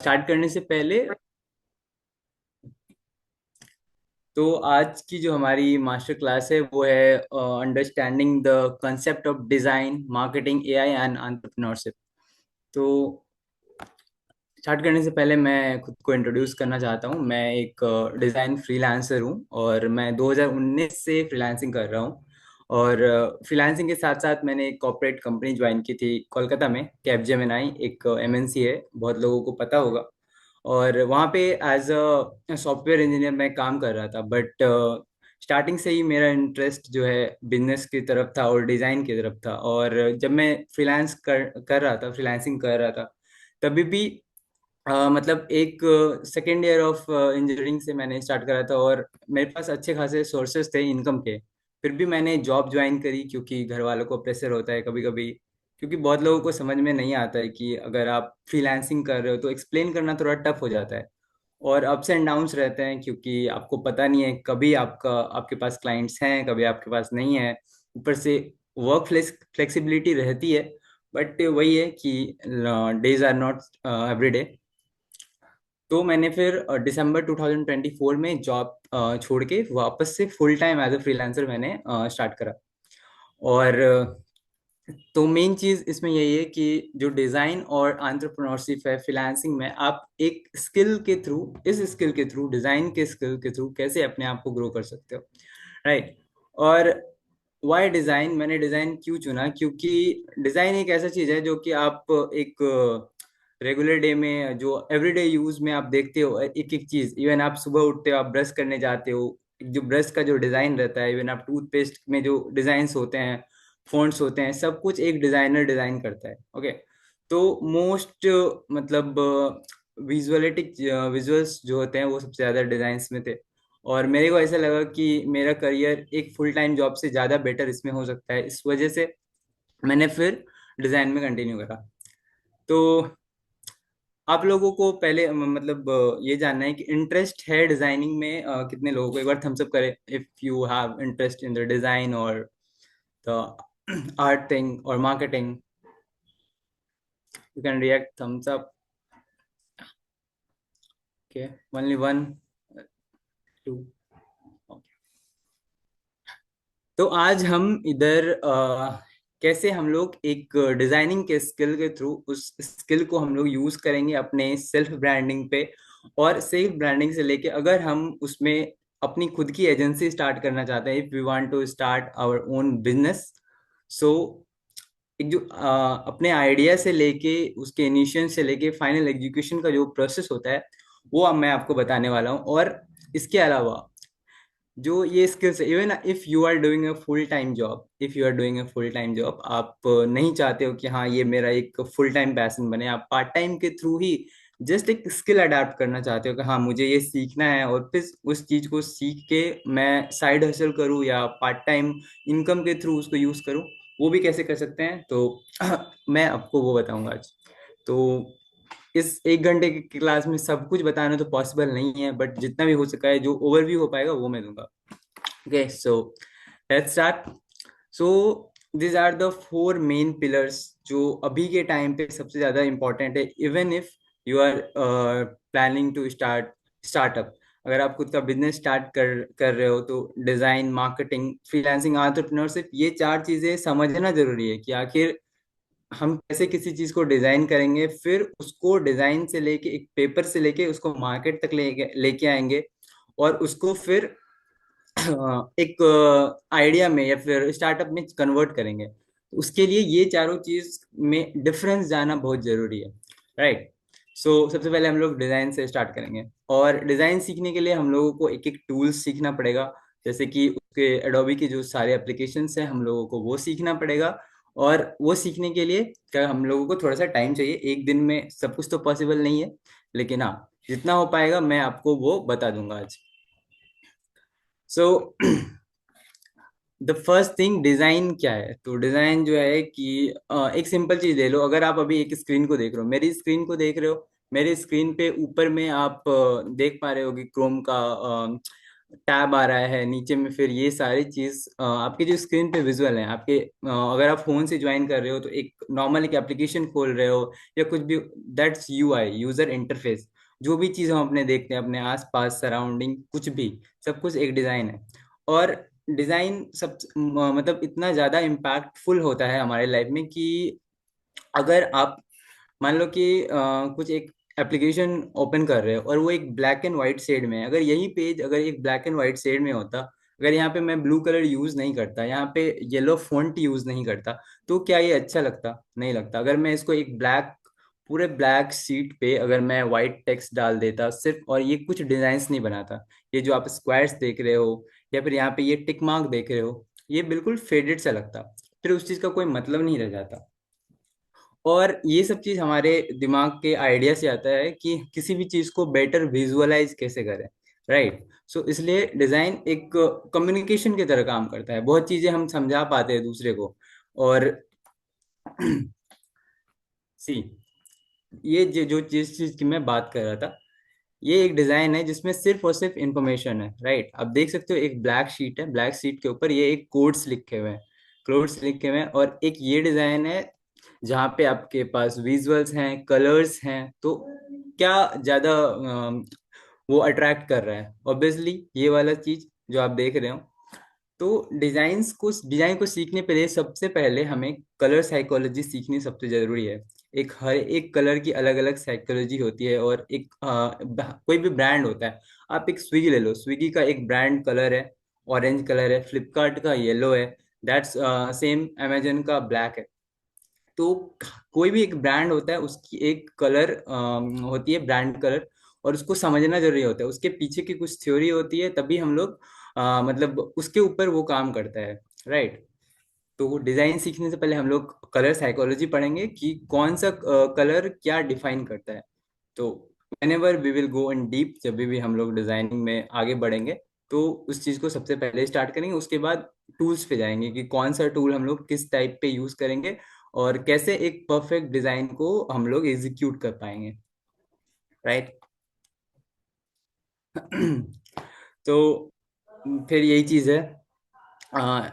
Start करने से पहले तो आज की जो हमारी मास्टर क्लास है वो है understanding the concept of design marketing AI and entrepreneurship. तो स्टार्ट करने से पहले मैं खुद को इंट्रोड्यूस करना चाहता हूँ। मैं एक डिज़ाइन फ्रीलांसर हूँ और मैं 2019 से फ्रीलांसिंग कर रहा हूँ। और फ्रीलांसिंग के साथ साथ मैंने एक कॉर्पोरेट कंपनी ज्वाइन की थी कोलकाता में, कैपजेमिनाई, एक एमएनसी है, बहुत लोगों को पता होगा। और वहाँ पे एज अ सॉफ्टवेयर इंजीनियर मैं काम कर रहा था। बट स्टार्टिंग से ही मेरा इंटरेस्ट जो है बिजनेस की तरफ था और डिज़ाइन की तरफ था। और जब मैं फ्रीलांस कर रहा था, फ्रीलांसिंग कर रहा था, तभी भी मतलब एक सेकेंड ईयर ऑफ इंजीनियरिंग से मैंने स्टार्ट करा था और मेरे पास अच्छे खासे सोर्सेज थे इनकम के। फिर भी मैंने जॉब ज्वाइन करी क्योंकि घर वालों को प्रेशर होता है कभी कभी, क्योंकि बहुत लोगों को समझ में नहीं आता है कि अगर आप फ्रीलांसिंग कर रहे हो तो एक्सप्लेन करना थोड़ा टफ हो जाता है। और अप्स एंड डाउन्स रहते हैं क्योंकि आपको पता नहीं है, कभी आपके पास क्लाइंट्स हैं, कभी आपके पास नहीं है। ऊपर से वर्क फ्लेक्सिबिलिटी रहती है, बट वही है कि days are not every day. तो मैंने फिर दिसंबर 2024 में जॉब छोड़ के वापस से full time as a freelancer मैंने स्टार्ट करा। और तो मेन चीज इसमें यही है कि जो डिजाइन और एंटरप्रेन्योरशिप है फ्रीलांसिंग में, आप एक स्किल के थ्रू, इस स्किल के थ्रू, डिजाइन के स्किल के थ्रू कैसे अपने आप को ग्रो कर सकते हो, राइट। और वाई डिजाइन, मैंने डिजाइन क्यों चुना? क्योंकि डिजाइन एक ऐसा चीज है जो कि आप एक रेगुलर डे में, जो एवरीडे यूज में आप देखते हो एक एक चीज। इवन आप सुबह उठते हो, आप ब्रश करने जाते हो, जो ब्रश का जो डिजाइन रहता है, इवन आप टूथपेस्ट में जो डिजाइन होते हैं, फॉन्ट्स होते हैं, सब कुछ एक डिजाइनर डिजाइन करता है। ओके। तो मोस्ट मतलब विजुअलिटिक विजुअल्स जो होते हैं वो सबसे ज्यादा डिजाइन्स में थे। और मेरे को ऐसा लगा कि मेरा करियर एक फुल टाइम जॉब से ज्यादा बेटर इसमें हो सकता है, इस वजह से मैंने फिर डिजाइन में कंटिन्यू करा। तो आप लोगों को पहले मतलब ये जानना है कि इंटरेस्ट है डिजाइनिंग में कितने लोगों को? एक बार थम्स अप करें if you have interest in the design और द आर्ट थिंग और marketing. You can react, thumbs up. Okay, only one, two. तो आज हम इधर कैसे हम लोग एक डिजाइनिंग के स्किल के थ्रू उस स्किल को हम लोग यूज करेंगे अपने सेल्फ ब्रांडिंग पे। और सेल्फ ब्रांडिंग से लेके अगर हम उसमें अपनी खुद की एजेंसी स्टार्ट करना चाहते हैं, if we want to start our own business, so एक जो अपने आइडिया से लेके, उसके इनिशियल से लेके फाइनल एग्जीक्यूशन का जो प्रोसेस होता है, वो अब मैं आपको बताने वाला हूँ। और इसके अलावा जो ये स्किल्स है, even if you are doing a full time job, if you are doing a full time job, आप नहीं चाहते हो कि हाँ ये मेरा एक फुल टाइम पैशन बने, आप पार्ट टाइम के थ्रू ही जस्ट एक स्किल अडेप्ट करना चाहते हो कि हाँ मुझे ये सीखना है और फिर उस चीज को सीख के मैं साइड हसल करूँ या पार्ट टाइम इनकम के थ्रू उसको यूज करूँ, वो भी कैसे कर सकते हैं, तो मैं आपको वो बताऊंगा आज। तो इस एक घंटे की क्लास में सब कुछ बताना तो पॉसिबल नहीं है, बट जितना भी हो सका है, जो ओवरव्यू हो पाएगा वो मैं दूंगा। Okay, so let's start. So these are the four main pillars जो अभी के टाइम पे सबसे ज्यादा इंपॉर्टेंट है। Even if you are planning to startup, अगर आप खुद का बिजनेस स्टार्ट कर रहे हो, तो डिजाइन, मार्केटिंग, फ्रीलांसिंग, एंटरप्रेन्योरशिप, ये चार चीजें समझना जरूरी है कि आखिर हम कैसे किसी चीज को डिजाइन करेंगे, फिर उसको डिजाइन से लेके, एक पेपर से लेके उसको मार्केट तक लेके लेके आएंगे, और उसको फिर एक आइडिया में या फिर स्टार्टअप में कन्वर्ट करेंगे। उसके लिए ये चारों चीज में डिफरेंस जाना बहुत जरूरी है, राइट। सो सबसे पहले हम लोग डिजाइन से स्टार्ट करेंगे। और डिजाइन सीखने के लिए हम लोगों को एक एक टूल्स सीखना पड़ेगा, जैसे कि उसके एडोबी के जो सारे एप्लीकेशंस हैं हम लोगों को वो सीखना पड़ेगा। और वो सीखने के लिए क्या, हम लोगों को थोड़ा सा टाइम चाहिए, एक दिन में सब कुछ तो पॉसिबल नहीं है, लेकिन हाँ जितना हो पाएगा मैं आपको वो बता दूंगा आज। So the first thing, design क्या है? तो डिजाइन जो है कि एक सिंपल चीज ले लो। अगर आप अभी एक स्क्रीन को देख रहे हो, मेरी स्क्रीन को देख रहे हो, मेरे स्क्रीन पे ऊपर में आप देख पा रहे हो कि क्रोम का टैब आ रहा है नीचे में, फिर ये सारी चीज आपके जो स्क्रीन पे विजुअल है आपके, अगर आप फोन से ज्वाइन कर रहे हो तो एक नॉर्मल एक एप्लीकेशन खोल रहे हो या कुछ भी, दैट्स यूआई, यूजर इंटरफेस। जो भी चीज हम अपने देखते हैं अपने आसपास सराउंडिंग कुछ भी, सब कुछ एक डिजाइन है। और डिजाइन सब मतलब इतना ज्यादा इम्पैक्टफुल होता है हमारे लाइफ में कि अगर आप मान लो कि कुछ एक एप्लीकेशन ओपन कर रहे हो और वो एक ब्लैक एंड व्हाइट शेड में है, अगर यही पेज अगर एक ब्लैक एंड व्हाइट शेड में होता, अगर यहाँ पे मैं ब्लू कलर यूज नहीं करता, यहाँ पे येलो फॉन्ट यूज नहीं करता, तो क्या ये अच्छा लगता? नहीं लगता। अगर मैं इसको एक ब्लैक, पूरे ब्लैक शीट पे अगर मैं व्हाइट टेक्स्ट डाल देता सिर्फ, और ये कुछ डिजाइन्स नहीं बनाता, ये जो आप स्क्वायर्स देख रहे हो या फिर यहाँ पे ये टिक मार्क देख रहे हो, ये बिल्कुल फेडेड सा लगता, फिर उस चीज का कोई मतलब नहीं रह जाता। और ये सब चीज हमारे दिमाग के आइडिया से आता है कि किसी भी चीज को बेटर विजुअलाइज कैसे करें, राइट। सो इसलिए डिजाइन एक कम्युनिकेशन की तरह काम करता है, बहुत चीजें हम समझा पाते हैं दूसरे को। और सी, ये जो जिस चीज की मैं बात कर रहा था, ये एक डिजाइन है जिसमें सिर्फ और सिर्फ इंफॉर्मेशन है, राइट। आप देख सकते हो एक ब्लैक शीट है, ब्लैक शीट के ऊपर ये एक कोड्स लिखे हुए हैं, कोड्स लिखे हुए हैं, और एक ये डिजाइन है जहाँ पे आपके पास विजुअल्स हैं, कलर्स हैं। तो क्या ज्यादा वो अट्रैक्ट कर रहा है? ऑब्वियसली ये वाला चीज जो आप देख रहे हो। तो डिजाइन को सीखने के लिए सबसे पहले हमें कलर साइकोलॉजी सीखनी सबसे जरूरी है। एक हर एक कलर की अलग अलग साइकोलॉजी होती है, और एक कोई भी ब्रांड होता है। आप एक स्विगी ले लो, स्विगी का एक ब्रांड कलर है, ऑरेंज कलर है, फ्लिपकार्ट का येलो है, दैट्स सेम अमेजन का ब्लैक है। तो कोई भी एक ब्रांड होता है, उसकी एक कलर होती है, ब्रांड कलर, और उसको समझना जरूरी होता है, उसके पीछे की कुछ थ्योरी होती है, तभी हम लोग मतलब उसके ऊपर वो काम करता है, राइट। तो डिजाइन सीखने से पहले हम लोग कलर साइकोलॉजी पढ़ेंगे कि कौन सा कलर क्या डिफाइन करता है। तो whenever we will go in deep, जब भी हम लोग डिजाइनिंग में आगे बढ़ेंगे, तो उस चीज को सबसे पहले स्टार्ट करेंगे, उसके बाद टूल्स पे जाएंगे कि कौन सा टूल हम लोग किस टाइप पे यूज करेंगे, और कैसे एक परफेक्ट डिजाइन को हम लोग एग्जीक्यूट कर पाएंगे, राइट। तो फिर यही चीज है। आ,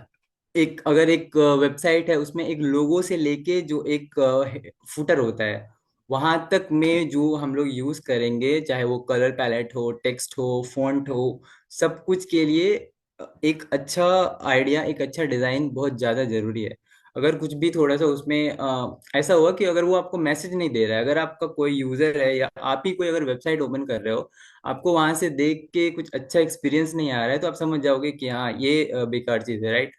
एक अगर एक वेबसाइट है, उसमें एक लोगो से लेके जो एक फुटर होता है, वहां तक में जो हम लोग यूज करेंगे, चाहे वो कलर पैलेट हो, टेक्स्ट हो, फॉन्ट हो, सब कुछ के लिए एक अच्छा आइडिया, एक अच्छा डिजाइन बहुत ज्यादा जरूरी है। अगर कुछ भी थोड़ा सा उसमें ऐसा हुआ कि अगर वो आपको मैसेज नहीं दे रहा है, अगर आपका कोई यूजर है या आप ही कोई अगर वेबसाइट ओपन कर रहे हो, आपको वहां से देख के कुछ अच्छा एक्सपीरियंस नहीं आ रहा है, तो आप समझ जाओगे कि हाँ ये बेकार चीज है, राइट।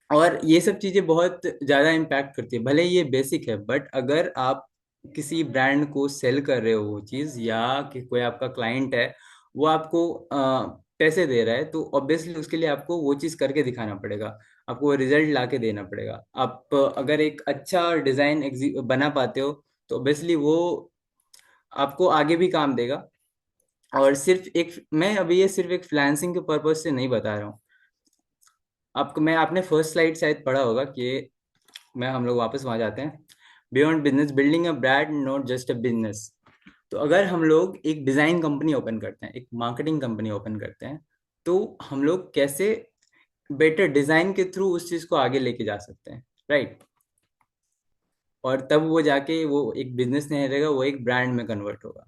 और ये सब चीजें बहुत ज्यादा इम्पैक्ट करती है, भले ये बेसिक है, बट अगर आप किसी ब्रांड को सेल कर रहे हो वो चीज, या कि कोई आपका क्लाइंट है, वो आपको पैसे दे रहा है, तो ऑब्वियसली उसके लिए आपको वो चीज करके दिखाना पड़ेगा, आपको वो रिजल्ट ला के देना पड़ेगा। आप अगर एक अच्छा डिजाइन बना पाते हो, तो ऑब्वियसली वो आपको आगे भी काम देगा। और सिर्फ एक, मैं अभी ये सिर्फ एक फ्रीलांसिंग के पर्पज से नहीं बता रहा हूँ आपको। मैं आपने फर्स्ट स्लाइड शायद पढ़ा होगा कि, मैं हम लोग वापस वहां जाते हैं, beyond business building a brand not just a business. तो अगर हम लोग एक डिजाइन कंपनी ओपन करते हैं, एक मार्केटिंग कंपनी ओपन करते हैं, तो हम लोग कैसे बेटर डिजाइन के थ्रू उस चीज को आगे लेके जा सकते हैं, राइट। और तब वो जाके वो एक बिजनेस नहीं रहेगा, वो एक ब्रांड में कन्वर्ट होगा।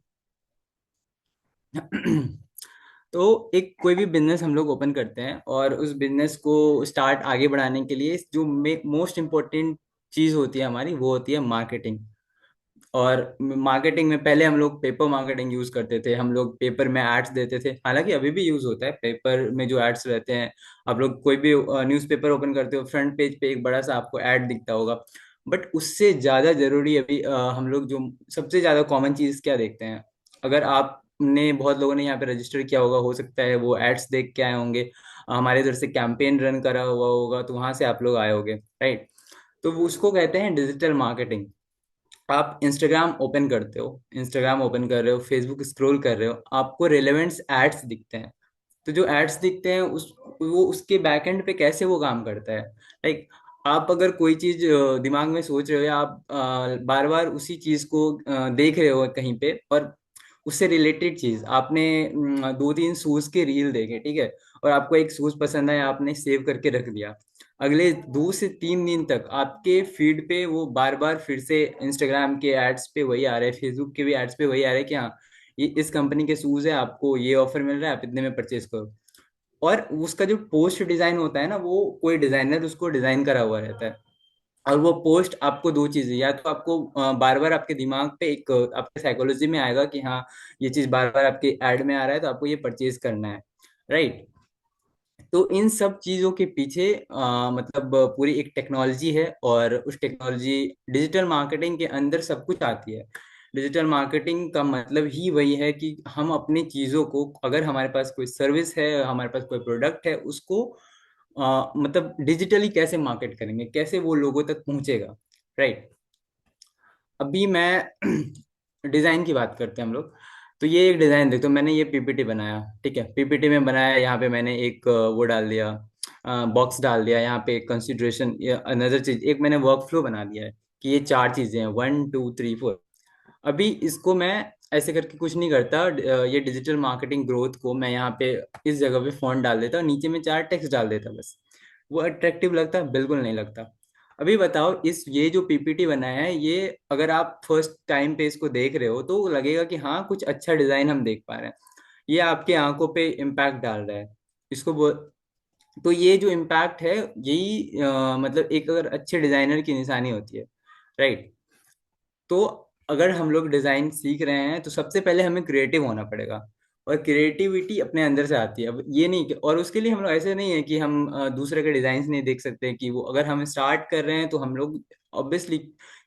तो एक कोई भी बिजनेस हम लोग ओपन करते हैं, और उस बिजनेस को स्टार्ट आगे बढ़ाने के लिए जो मोस्ट इम्पोर्टेंट चीज होती है हमारी, वो होती है मार्केटिंग। और मार्केटिंग में पहले हम लोग पेपर मार्केटिंग यूज करते थे, हम लोग पेपर में एड्स देते थे, हालांकि अभी भी यूज होता है पेपर में जो एड्स रहते हैं। आप लोग कोई भी न्यूज़पेपर ओपन करते हो, फ्रंट पेज पे एक बड़ा सा आपको एड दिखता होगा। बट उससे ज्यादा जरूरी अभी हम लोग जो सबसे ज्यादा कॉमन चीज क्या देखते हैं, अगर आपने बहुत लोगों ने यहाँ पे रजिस्टर किया होगा, हो सकता है वो एड्स देख के आए होंगे, हमारे इधर से कैंपेन रन करा हुआ होगा, तो वहां से आप लोग आए होंगे, राइट। तो वो उसको कहते हैं डिजिटल मार्केटिंग। आप इंस्टाग्राम ओपन करते हो, इंस्टाग्राम ओपन कर रहे हो, फेसबुक स्क्रॉल कर रहे हो, आपको रेलेवेंट एड्स दिखते हैं। तो जो एड्स दिखते हैं उस वो उसके बैकएंड पे कैसे वो काम करता है, लाइक आप अगर कोई चीज दिमाग में सोच रहे हो, या आप बार बार उसी चीज को देख रहे हो कहीं पे, और उससे रिलेटेड चीज आपने दो तीन शूज के रील देखे, ठीक है, और आपको एक शूज पसंद आया, आपने सेव करके रख दिया। अगले 2 से 3 दिन तक आपके फीड पे वो बार बार फिर से इंस्टाग्राम के एड्स पे वही आ रहे हैं, फेसबुक के भी एड्स पे वही आ रहे हैं कि हाँ ये इस कंपनी के शूज है, आपको ये ऑफर मिल रहा है, आप इतने में परचेज करो। और उसका जो पोस्ट डिजाइन होता है ना, वो कोई डिजाइनर उसको डिजाइन करा हुआ रहता है। और वो पोस्ट आपको दो चीजें, या तो आपको बार बार आपके दिमाग पे एक आपके साइकोलॉजी में आएगा कि हाँ ये चीज बार बार आपके ऐड में आ रहा है तो आपको ये परचेज करना है, राइट। तो इन सब चीजों के पीछे मतलब पूरी एक टेक्नोलॉजी है, और उस टेक्नोलॉजी डिजिटल मार्केटिंग के अंदर सब कुछ आती है। डिजिटल मार्केटिंग का मतलब ही वही है कि हम अपनी चीजों को, अगर हमारे पास कोई सर्विस है, हमारे पास कोई प्रोडक्ट है, उसको मतलब डिजिटली कैसे मार्केट करेंगे, कैसे वो लोगों तक पहुंचेगा, राइट। अभी मैं डिजाइन की बात करते हैं हम लोग। तो ये एक डिजाइन देखो, मैंने ये पीपीटी बनाया, ठीक है, पीपीटी में बनाया, यहाँ पे मैंने एक वो डाल दिया, बॉक्स डाल दिया, यहाँ पे एक कंसिडरेशन, अनदर चीज, एक मैंने वर्क फ्लो बना दिया है कि ये चार चीजें हैं, 1 2 3 4। अभी इसको मैं ऐसे करके कुछ नहीं करता, ये डिजिटल मार्केटिंग ग्रोथ को मैं यहाँ पे इस जगह पे फॉन्ट डाल देता और नीचे में चार टेक्स्ट डाल देता बस। वो अट्रैक्टिव लगता है? बिल्कुल नहीं लगता। अभी बताओ, इस ये जो पीपीटी बनाया है, ये अगर आप फर्स्ट टाइम पे इसको देख रहे हो तो लगेगा कि हाँ कुछ अच्छा डिजाइन हम देख पा रहे हैं, ये आपके आंखों पे इम्पैक्ट डाल रहा है। इसको तो ये जो इम्पैक्ट है, यही मतलब एक अगर अच्छे डिजाइनर की निशानी होती है, राइट। तो अगर हम लोग डिजाइन सीख रहे हैं तो सबसे पहले हमें क्रिएटिव होना पड़ेगा, और क्रिएटिविटी अपने अंदर से आती है। अब ये नहीं कि, और उसके लिए हम लोग ऐसे नहीं है कि हम दूसरे के डिजाइन नहीं देख सकते, कि वो अगर हम स्टार्ट कर रहे हैं तो हम लोग ऑब्वियसली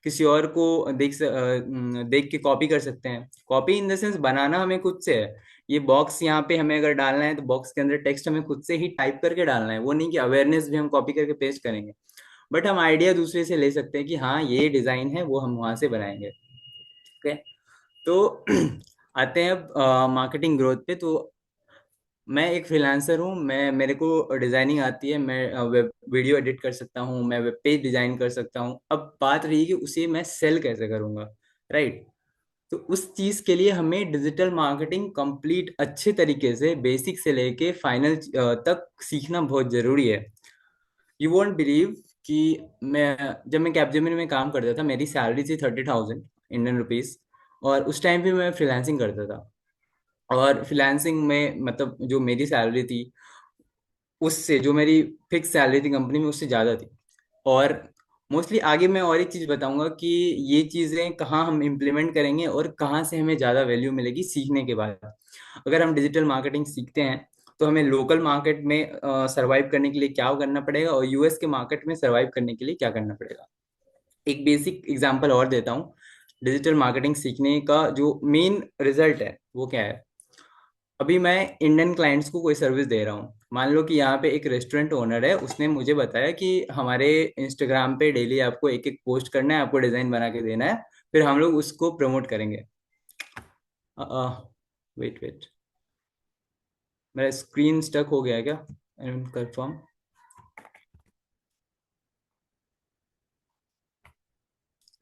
किसी और को देख के कॉपी कर सकते हैं। कॉपी इन द सेंस बनाना हमें खुद से है। ये बॉक्स यहाँ पे हमें अगर डालना है तो बॉक्स के अंदर टेक्स्ट हमें खुद से ही टाइप करके डालना है, वो नहीं कि अवेयरनेस भी हम कॉपी करके पेस्ट करेंगे। बट हम आइडिया दूसरे से ले सकते हैं कि हाँ ये डिजाइन है, वो हम वहां से बनाएंगे, ओके। तो आते हैं अब मार्केटिंग ग्रोथ पे। तो मैं एक फ्रीलांसर हूँ, मैं मेरे को डिजाइनिंग आती है, मैं वेब वीडियो एडिट कर सकता हूँ, मैं वेब पेज डिजाइन कर सकता हूँ। अब बात रही कि उसे मैं सेल कैसे करूंगा, राइट। तो उस चीज के लिए हमें डिजिटल मार्केटिंग कंप्लीट अच्छे तरीके से बेसिक से लेके फाइनल तक सीखना बहुत जरूरी है। यू वोंट बिलीव कि मैं जब मैं कैपजेमिनी में काम करता था, मेरी सैलरी थी 30,000 इंडियन रुपीज, और उस टाइम पे मैं फ्रीलांसिंग करता था। और फ्रीलांसिंग में मतलब जो मेरी सैलरी थी, उससे जो मेरी फिक्स सैलरी थी कंपनी में, उससे ज़्यादा थी। और मोस्टली आगे मैं और एक चीज़ बताऊंगा कि ये चीज़ें कहाँ हम इम्प्लीमेंट करेंगे और कहाँ से हमें ज़्यादा वैल्यू मिलेगी सीखने के बाद। अगर हम डिजिटल मार्केटिंग सीखते हैं तो हमें लोकल मार्केट में सरवाइव करने के लिए क्या करना पड़ेगा, और यूएस के मार्केट में सरवाइव करने के लिए क्या करना पड़ेगा। एक बेसिक एग्जांपल और देता हूँ। डिजिटल मार्केटिंग सीखने का जो मेन रिजल्ट है वो क्या है। अभी मैं इंडियन क्लाइंट्स को कोई सर्विस दे रहा हूँ, मान लो कि यहाँ पे एक रेस्टोरेंट ओनर है, उसने मुझे बताया कि हमारे इंस्टाग्राम पे डेली आपको एक एक पोस्ट करना है, आपको डिजाइन बना के देना है, फिर हम लोग उसको प्रमोट करेंगे। वेट वेट, मेरा स्क्रीन स्टक हो गया है क्या? कंफर्म,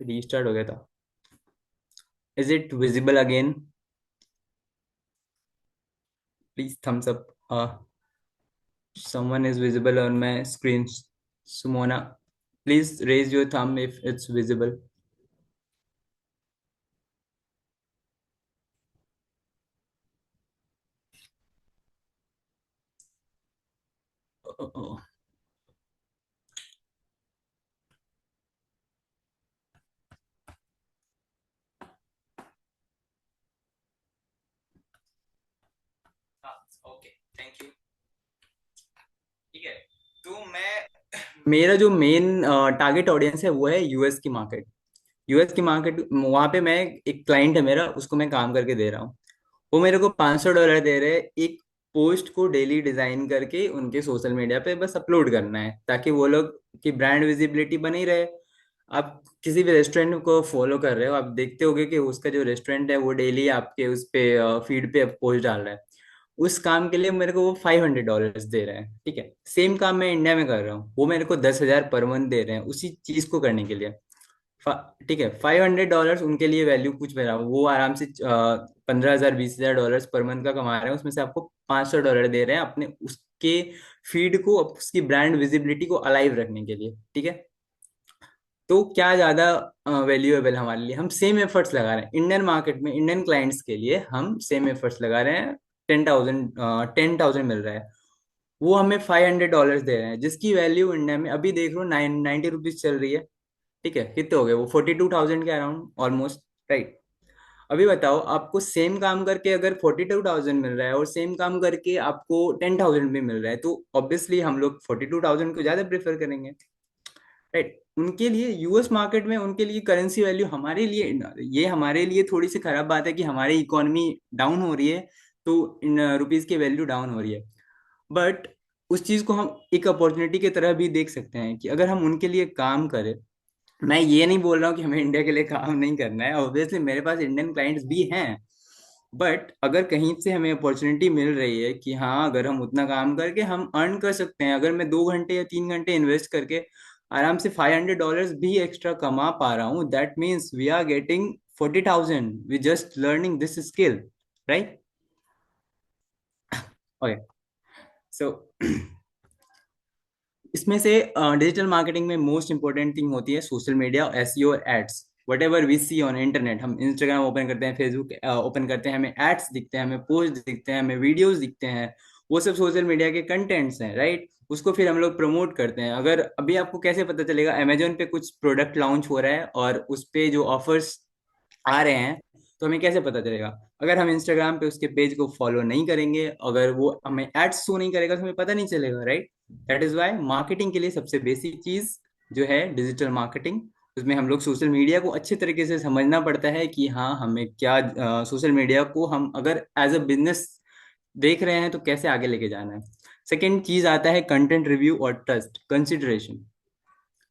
रीस्टार्ट हो गया था। Is it visible again? Please thumbs up, someone is visible on my screen. Sumona, please raise your thumb if it's visible. Oh, okay, thank you. ठीक है, तो मैं, मेरा जो मेन टारगेट ऑडियंस है वो है यूएस की मार्केट। यूएस की मार्केट, वहां पे मैं, एक क्लाइंट है मेरा, उसको मैं काम करके दे रहा हूँ। वो मेरे को $500 दे रहे हैं एक पोस्ट को डेली डिजाइन करके उनके सोशल मीडिया पे बस अपलोड करना है, ताकि वो लोग की ब्रांड विजिबिलिटी बनी रहे। आप किसी भी रेस्टोरेंट को फॉलो कर रहे हो, आप देखते होगे कि उसका जो रेस्टोरेंट है वो डेली आपके उस पे फीड पे पोस्ट डाल रहा है। उस काम के लिए मेरे को वो $500 दे रहे हैं, ठीक है। सेम काम मैं इंडिया में कर रहा हूँ, वो मेरे को 10,000 पर मंथ दे रहे हैं उसी चीज को करने के लिए। ठीक है, $500 उनके लिए वैल्यू कुछ भी रहा, वो आराम से 15,000 $20,000 पर मंथ का कमा रहे हैं, उसमें से आपको $500 दे रहे हैं अपने उसके फीड को, उसकी ब्रांड विजिबिलिटी को अलाइव रखने के लिए। ठीक है, तो क्या ज्यादा वैल्यूएबल हमारे लिए, हम सेम एफर्ट्स लगा रहे हैं इंडियन मार्केट में, इंडियन क्लाइंट्स के लिए हम सेम एफर्ट्स लगा रहे हैं। 10,000 मिल रहा है, वो हमें $500 दे रहे हैं, जिसकी वैल्यू इंडिया में अभी देख लो 90 रुपीज चल रही है। ठीक है, कितने हो गए वो, 42,000 के अराउंड ऑलमोस्ट, राइट। अभी बताओ, आपको सेम काम करके अगर 42,000 मिल रहा है और सेम काम करके आपको 10,000 भी मिल रहा है, तो ऑब्वियसली हम लोग 42,000 को ज्यादा प्रेफर करेंगे, राइट। उनके लिए यूएस मार्केट में उनके लिए करेंसी वैल्यू, हमारे लिए ये हमारे लिए थोड़ी सी खराब बात है कि हमारी इकोनॉमी डाउन हो रही है, तो इन रुपीज की वैल्यू डाउन हो रही है। बट उस चीज को हम एक अपॉर्चुनिटी की तरह भी देख सकते हैं कि अगर हम उनके लिए काम करें, मैं ये नहीं बोल रहा हूँ कि हमें इंडिया के लिए काम नहीं करना है, ऑब्वियसली मेरे पास इंडियन क्लाइंट्स भी हैं। बट अगर कहीं से हमें अपॉर्चुनिटी मिल रही है कि हाँ, अगर हम उतना काम करके हम अर्न कर सकते हैं, अगर मैं 2 घंटे या 3 घंटे इन्वेस्ट करके आराम से $500 भी एक्स्ट्रा कमा पा रहा हूँ, that means we are getting 40,000 we just learning this skill, right. Okay, so इसमें से डिजिटल मार्केटिंग में मोस्ट इंपॉर्टेंट थिंग होती है सोशल मीडिया, एसईओ और ads. Whatever we see on internet, हम इंस्टाग्राम ओपन करते हैं, फेसबुक ओपन करते हैं, हमें एड्स दिखते हैं, हमें पोस्ट दिखते हैं, हमें वीडियोस दिखते हैं, वो सब सोशल मीडिया के कंटेंट्स हैं, राइट। उसको फिर हम लोग प्रमोट करते हैं। अगर अभी आपको कैसे पता चलेगा, अमेजोन पे कुछ प्रोडक्ट लॉन्च हो रहा है और उस पे जो ऑफर्स आ रहे हैं, तो हमें कैसे पता चलेगा? अगर हम इंस्टाग्राम पे उसके पेज को फॉलो नहीं करेंगे, अगर वो हमें एड्स शो नहीं करेगा, तो हमें पता नहीं चलेगा, right. That is why marketing के लिए सबसे बेसिक चीज जो है डिजिटल मार्केटिंग, उसमें हम लोग सोशल मीडिया को अच्छे तरीके से समझना पड़ता है कि हाँ, हमें क्या सोशल मीडिया को हम अगर एज अ बिजनेस देख रहे हैं तो कैसे आगे लेके जाना है। सेकेंड चीज आता है कंटेंट रिव्यू और ट्रस्ट कंसिडरेशन।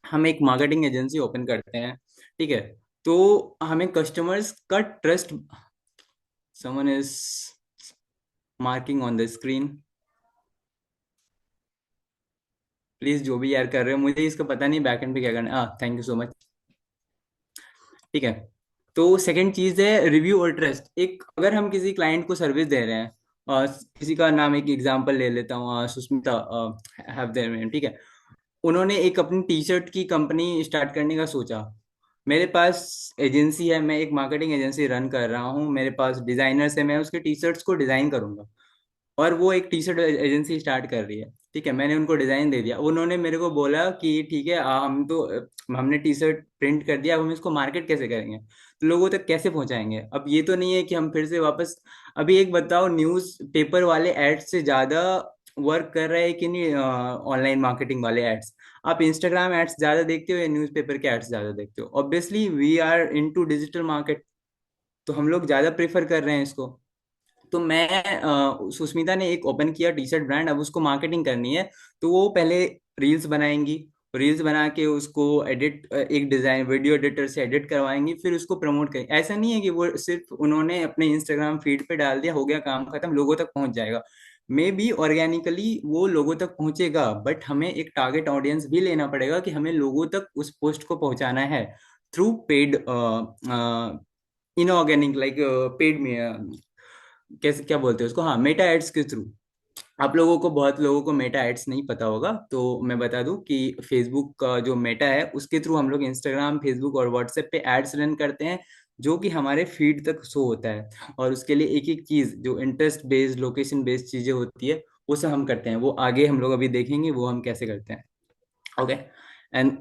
हम एक मार्केटिंग एजेंसी ओपन करते हैं, ठीक है, तो हमें कस्टमर्स का trust, someone is marking on the screen, please जो भी यार कर रहे हो, मुझे इसका पता नहीं बैकएंड पे क्या करना है, थैंक यू सो मच। ठीक है, तो सेकंड चीज है रिव्यू और ट्रस्ट। एक अगर हम किसी क्लाइंट को सर्विस दे रहे हैं, किसी का नाम एक एग्जांपल ले लेता हूँ, सुष्मिता हैव देयर नेम, ठीक है। उन्होंने एक अपनी टी शर्ट की कंपनी स्टार्ट करने का सोचा। मेरे पास एजेंसी है, मैं एक मार्केटिंग एजेंसी रन कर रहा हूँ, मेरे पास डिजाइनर्स है, मैं उसके टी शर्ट्स को डिजाइन करूंगा। और वो एक टी शर्ट एजेंसी स्टार्ट कर रही है, ठीक है, मैंने उनको डिजाइन दे दिया, उन्होंने मेरे को बोला कि ठीक है, हम तो हमने टी शर्ट प्रिंट कर दिया, अब हम इसको मार्केट कैसे करेंगे, तो लोगों तक कैसे पहुंचाएंगे? अब ये तो नहीं है कि हम फिर से वापस, अभी एक बताओ, न्यूज पेपर वाले एड्स से ज्यादा वर्क कर रहे हैं कि नहीं ऑनलाइन मार्केटिंग वाले एड्स? आप इंस्टाग्राम एड्स ज्यादा देखते हो या न्यूज़पेपर के एड्स ज्यादा देखते हो? Obviously we are into digital market, तो हम लोग ज्यादा प्रेफर कर रहे हैं इसको। तो मैं सुष्मिता ने एक ओपन किया टी शर्ट ब्रांड, अब उसको मार्केटिंग करनी है, तो वो पहले रील्स बनाएंगी, रील्स बना के उसको एडिट, एक डिजाइन वीडियो एडिटर से एडिट करवाएंगी, फिर उसको प्रमोट करेंगे। ऐसा नहीं है कि वो सिर्फ उन्होंने अपने इंस्टाग्राम फीड पे डाल दिया, हो गया काम खत्म, लोगों तक पहुंच जाएगा। मे बी ऑर्गेनिकली वो लोगों तक पहुंचेगा, बट हमें एक टारगेट ऑडियंस भी लेना पड़ेगा कि हमें लोगों तक उस पोस्ट को पहुंचाना है through paid, inorganic like paid में, कैसे क्या बोलते हैं उसको, हाँ, मेटा एड्स के थ्रू। आप लोगों को, बहुत लोगों को मेटा एड्स नहीं पता होगा, तो मैं बता दूं कि फेसबुक का जो मेटा है उसके थ्रू हम लोग इंस्टाग्राम, फेसबुक और व्हाट्सएप पे एड्स रन करते हैं, जो कि हमारे फीड तक शो होता है। और उसके लिए एक एक चीज जो इंटरेस्ट बेस्ड, लोकेशन बेस्ड चीजें होती है, वो सब हम करते हैं, वो आगे हम लोग अभी देखेंगे वो हम कैसे करते हैं। ओके, एंड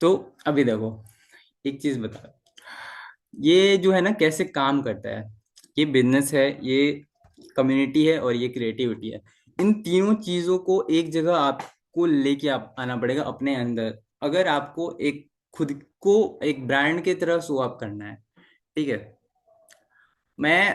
तो अभी देखो, एक चीज बता, ये जो है ना कैसे काम करता है, ये बिजनेस है, ये कम्युनिटी है और ये क्रिएटिविटी है। इन तीनों चीजों को एक जगह आपको लेके आप आना पड़ेगा अपने अंदर, अगर आपको एक खुद को एक ब्रांड की तरह शो अप करना है। ठीक है, मैं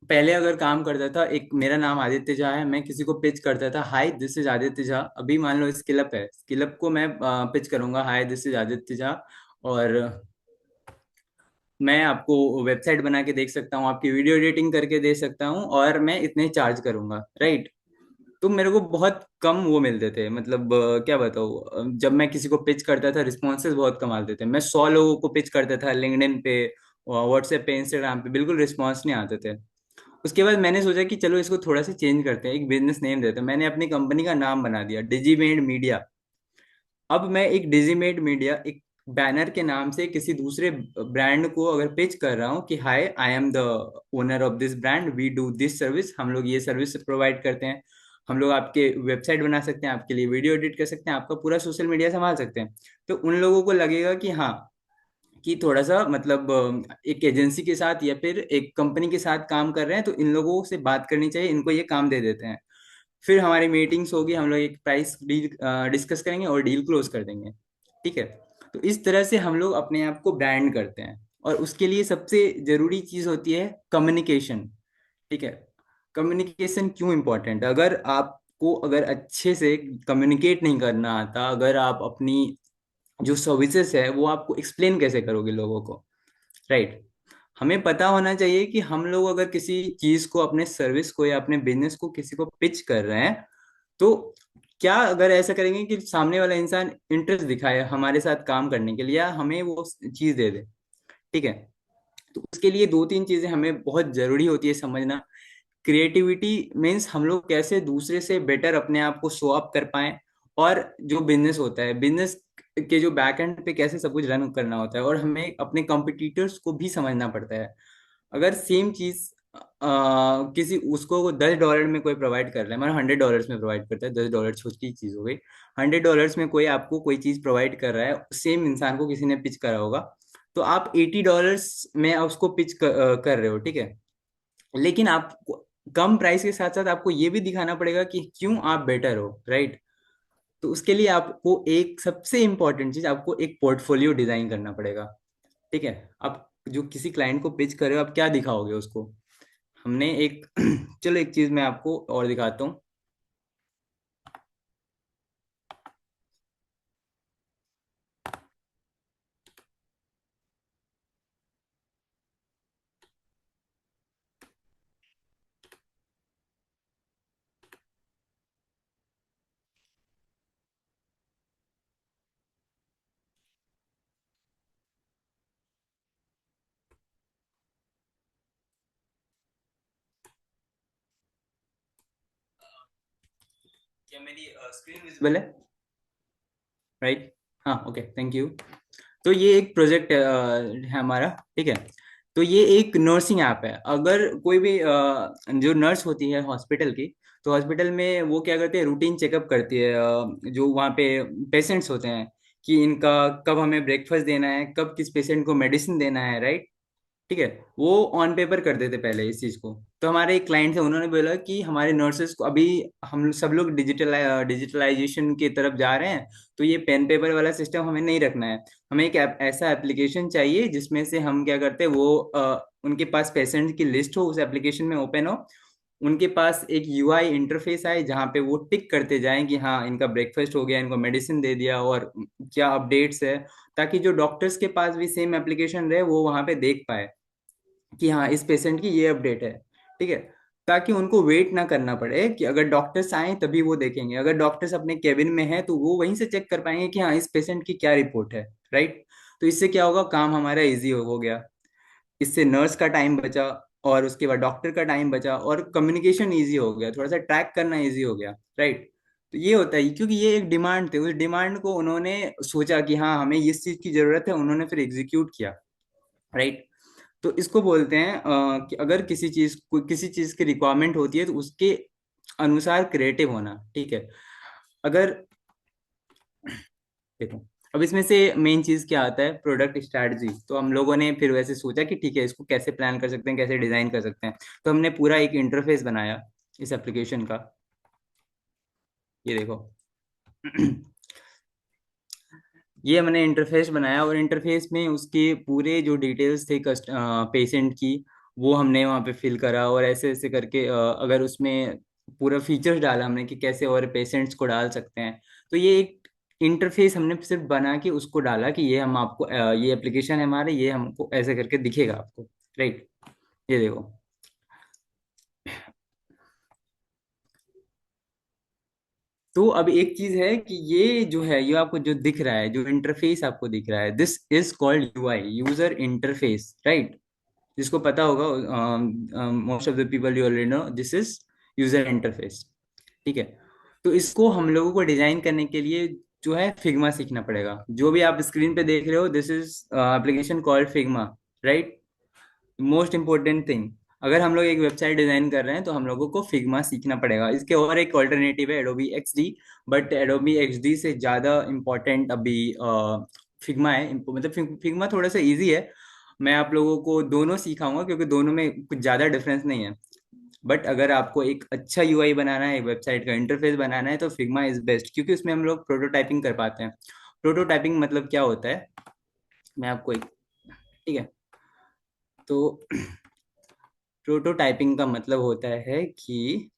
पहले अगर काम करता था, एक मेरा नाम आदित्य झा है, मैं किसी को पिच करता था, hi this is Aditya Jha. अभी मान लो स्किलअप है, स्किलअप को मैं पिच करूंगा, hi this is Aditya Jha, और मैं आपको वेबसाइट बना के देख सकता हूँ, आपकी वीडियो एडिटिंग करके दे सकता हूँ, और मैं इतने चार्ज करूंगा, राइट। तो मेरे को बहुत कम वो मिलते थे, मतलब क्या बताऊँ, जब मैं किसी को पिच करता था रिस्पॉन्सेज बहुत कम आते थे। मैं 100 लोगों को पिच करता था लिंक्डइन पे, व्हाट्सएप पे, इंस्टाग्राम पे, बिल्कुल रिस्पॉन्स नहीं आते थे। उसके बाद मैंने सोचा कि चलो इसको थोड़ा सा चेंज करते हैं, एक बिजनेस नेम देते हैं। मैंने अपनी कंपनी का नाम बना दिया डिजीमेड मीडिया। अब मैं एक डिजीमेड मीडिया, एक बैनर के नाम से किसी दूसरे ब्रांड को अगर पिच कर रहा हूँ कि hi I am the owner of this brand, we do this service, हम लोग ये सर्विस प्रोवाइड करते हैं, हम लोग आपके वेबसाइट बना सकते हैं, आपके लिए वीडियो एडिट कर सकते हैं, आपका पूरा सोशल मीडिया संभाल सकते हैं। तो उन लोगों को लगेगा कि हाँ, कि थोड़ा सा मतलब एक एजेंसी के साथ या फिर एक कंपनी के साथ काम कर रहे हैं, तो इन लोगों से बात करनी चाहिए, इनको ये काम दे देते हैं। फिर हमारी मीटिंग्स होगी, हम लोग एक प्राइस डील डिस्कस करेंगे और डील क्लोज कर देंगे। ठीक है। तो इस तरह से हम लोग अपने आप को ब्रांड करते हैं, और उसके लिए सबसे जरूरी चीज होती है कम्युनिकेशन। ठीक है। कम्युनिकेशन क्यों इंपॉर्टेंट है? अगर आपको अगर अच्छे से कम्युनिकेट नहीं करना आता, अगर आप अपनी जो सर्विसेज है वो आपको एक्सप्लेन कैसे करोगे लोगों को? राइट। हमें पता होना चाहिए कि हम लोग अगर किसी चीज को, अपने सर्विस को या अपने बिजनेस को किसी को पिच कर रहे हैं, तो क्या अगर ऐसा करेंगे कि सामने वाला इंसान इंटरेस्ट दिखाए हमारे साथ काम करने के लिए, या हमें वो चीज दे दे। ठीक है। तो उसके लिए दो तीन चीजें हमें बहुत जरूरी होती है समझना। क्रिएटिविटी मीन्स हम लोग कैसे दूसरे से बेटर अपने आप को शो अप कर पाए, और जो बिजनेस होता है, बिजनेस के जो बैक एंड पे कैसे सब कुछ रन करना होता है, और हमें अपने कॉम्पिटिटर्स को भी समझना पड़ता है। अगर सेम चीज किसी उसको $10 में कोई प्रोवाइड कर रहा है, मतलब $100 में प्रोवाइड करता है, $10 छोटी चीज हो गई, $100 में कोई आपको कोई चीज प्रोवाइड कर रहा है, सेम इंसान को किसी ने पिच करा होगा, तो आप $80 में उसको पिच कर रहे हो। ठीक है। लेकिन आप कम प्राइस के साथ साथ आपको ये भी दिखाना पड़ेगा कि क्यों आप बेटर हो। राइट। तो उसके लिए आपको एक सबसे इंपॉर्टेंट चीज, आपको एक पोर्टफोलियो डिजाइन करना पड़ेगा। ठीक है। आप जो किसी क्लाइंट को पिच कर रहे हो, आप क्या दिखाओगे उसको? हमने एक चलो एक चीज मैं आपको और दिखाता हूँ। क्या मेरी स्क्रीन विजिबल है? राइट। हाँ, ओके, थैंक यू। तो ये एक प्रोजेक्ट है हमारा। ठीक है। तो ये एक नर्सिंग ऐप है। अगर कोई भी जो नर्स होती है हॉस्पिटल की, तो हॉस्पिटल में वो क्या करती है, रूटीन चेकअप करती है जो वहाँ पे पेशेंट्स होते हैं, कि इनका कब हमें ब्रेकफास्ट देना है, कब किस पेशेंट को मेडिसिन देना है। राइट। ठीक है। वो ऑन पेपर करते थे पहले इस चीज को। तो हमारे एक क्लाइंट थे, उन्होंने बोला कि हमारे नर्सेस को अभी, हम सब लोग डिजिटलाइजेशन की तरफ जा रहे हैं, तो ये पेन पेपर वाला सिस्टम हमें नहीं रखना है। हमें एक ऐसा एप्लीकेशन चाहिए जिसमें से हम क्या करते हैं, वो उनके पास पेशेंट की लिस्ट हो, उस एप्लीकेशन में ओपन हो, उनके पास एक यूआई इंटरफेस आए जहाँ पे वो टिक करते जाएं कि हाँ इनका ब्रेकफास्ट हो गया, इनको मेडिसिन दे दिया, और क्या अपडेट्स है, ताकि जो डॉक्टर्स के पास भी सेम एप्लीकेशन रहे, वो वहां पे देख पाए कि हाँ इस पेशेंट की ये अपडेट है। ठीक है। ताकि उनको वेट ना करना पड़े कि अगर डॉक्टर्स आए तभी वो देखेंगे, अगर डॉक्टर्स अपने केबिन में है तो वो वहीं से चेक कर पाएंगे कि हाँ इस पेशेंट की क्या रिपोर्ट है। राइट। तो इससे क्या होगा, काम हमारा इजी हो गया। इससे नर्स का टाइम बचा, और उसके बाद डॉक्टर का टाइम बचा, और कम्युनिकेशन इजी हो गया, थोड़ा सा ट्रैक करना इजी हो गया। राइट। तो ये होता है क्योंकि ये एक डिमांड थी, उस डिमांड को उन्होंने सोचा कि हाँ हमें इस चीज की जरूरत है, उन्होंने फिर एग्जीक्यूट किया। राइट। तो इसको बोलते हैं कि अगर किसी चीज की रिक्वायरमेंट होती है, तो उसके अनुसार क्रिएटिव होना। ठीक है। अगर देखो, अब इसमें से मेन चीज क्या आता है, प्रोडक्ट स्ट्रैटेजी। तो हम लोगों ने फिर वैसे सोचा कि ठीक है, इसको कैसे प्लान कर सकते हैं, कैसे डिजाइन कर सकते हैं। तो हमने पूरा एक इंटरफेस बनाया इस एप्लीकेशन का। ये देखो। ये हमने इंटरफेस बनाया, और इंटरफेस में उसके पूरे जो डिटेल्स थे पेशेंट की, वो हमने वहाँ पे फिल करा, और ऐसे ऐसे करके अगर उसमें पूरा फीचर्स डाला हमने कि कैसे और पेशेंट्स को डाल सकते हैं। तो ये एक इंटरफेस हमने सिर्फ बना के उसको डाला कि ये हम आपको ये एप्लीकेशन है हमारे, ये हमको ऐसे करके दिखेगा आपको। राइट। ये देखो। तो अब एक चीज है कि ये जो है, ये आपको जो दिख रहा है, जो इंटरफेस आपको दिख रहा है, this is called UI, user interface, right? जिसको पता होगा, most of the people you already know this is user interface. ठीक है। तो इसको हम लोगों को डिजाइन करने के लिए जो है फिग्मा सीखना पड़ेगा। जो भी आप स्क्रीन पे देख रहे हो, this is application called Figma, right? Most important thing, अगर हम लोग एक वेबसाइट डिजाइन कर रहे हैं तो हम लोगों को फिग्मा सीखना पड़ेगा। इसके और एक ऑल्टरनेटिव है Adobe XD, but Adobe XD से ज्यादा इम्पोर्टेंट अभी फिग्मा है। मतलब फिग्मा थोड़ा सा इजी है, मैं आप लोगों को दोनों सिखाऊंगा क्योंकि दोनों में कुछ ज्यादा डिफरेंस नहीं है। बट अगर आपको एक अच्छा यूआई बनाना है, एक वेबसाइट का इंटरफेस बनाना है, तो फिग्मा इज बेस्ट, क्योंकि उसमें हम लोग प्रोटोटाइपिंग कर पाते हैं। प्रोटोटाइपिंग मतलब क्या होता है, मैं आपको एक, ठीक है, तो प्रोटोटाइपिंग का मतलब होता है कि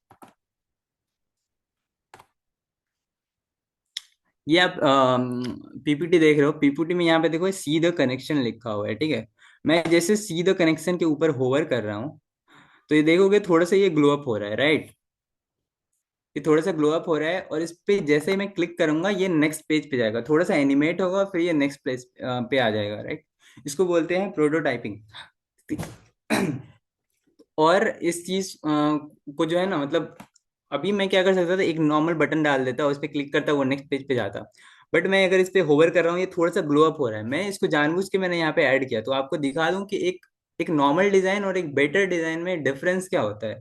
ये आप पीपीटी देख रहे हो, पीपीटी में यहाँ पे देखो सी द कनेक्शन लिखा हुआ है, ठीक है? मैं जैसे सी द कनेक्शन के ऊपर होवर कर रहा हूँ, तो ये देखोगे थोड़ा सा ये ग्लो अप हो रहा है, राइट? ये थोड़ा सा ग्लो अप हो रहा है, और इस पे जैसे ही मैं क्लिक करूंगा ये नेक्स्ट पेज पे जाएगा, थोड़ा सा एनिमेट होगा, फिर ये नेक्स्ट पेज पे आ जाएगा, राइट? इसको बोलते हैं प्रोटोटाइपिंग। और इस चीज को जो है ना, मतलब अभी मैं क्या कर सकता था, एक नॉर्मल बटन डाल देता, उस पर क्लिक करता, वो नेक्स्ट पेज पे जाता। बट मैं अगर इस पे होवर कर रहा हूँ, ये थोड़ा सा ग्लो अप हो रहा है, मैं इसको जानबूझ के मैंने यहाँ पे ऐड किया, तो आपको दिखा दूं कि एक एक नॉर्मल डिजाइन और एक बेटर डिजाइन में डिफरेंस क्या होता है।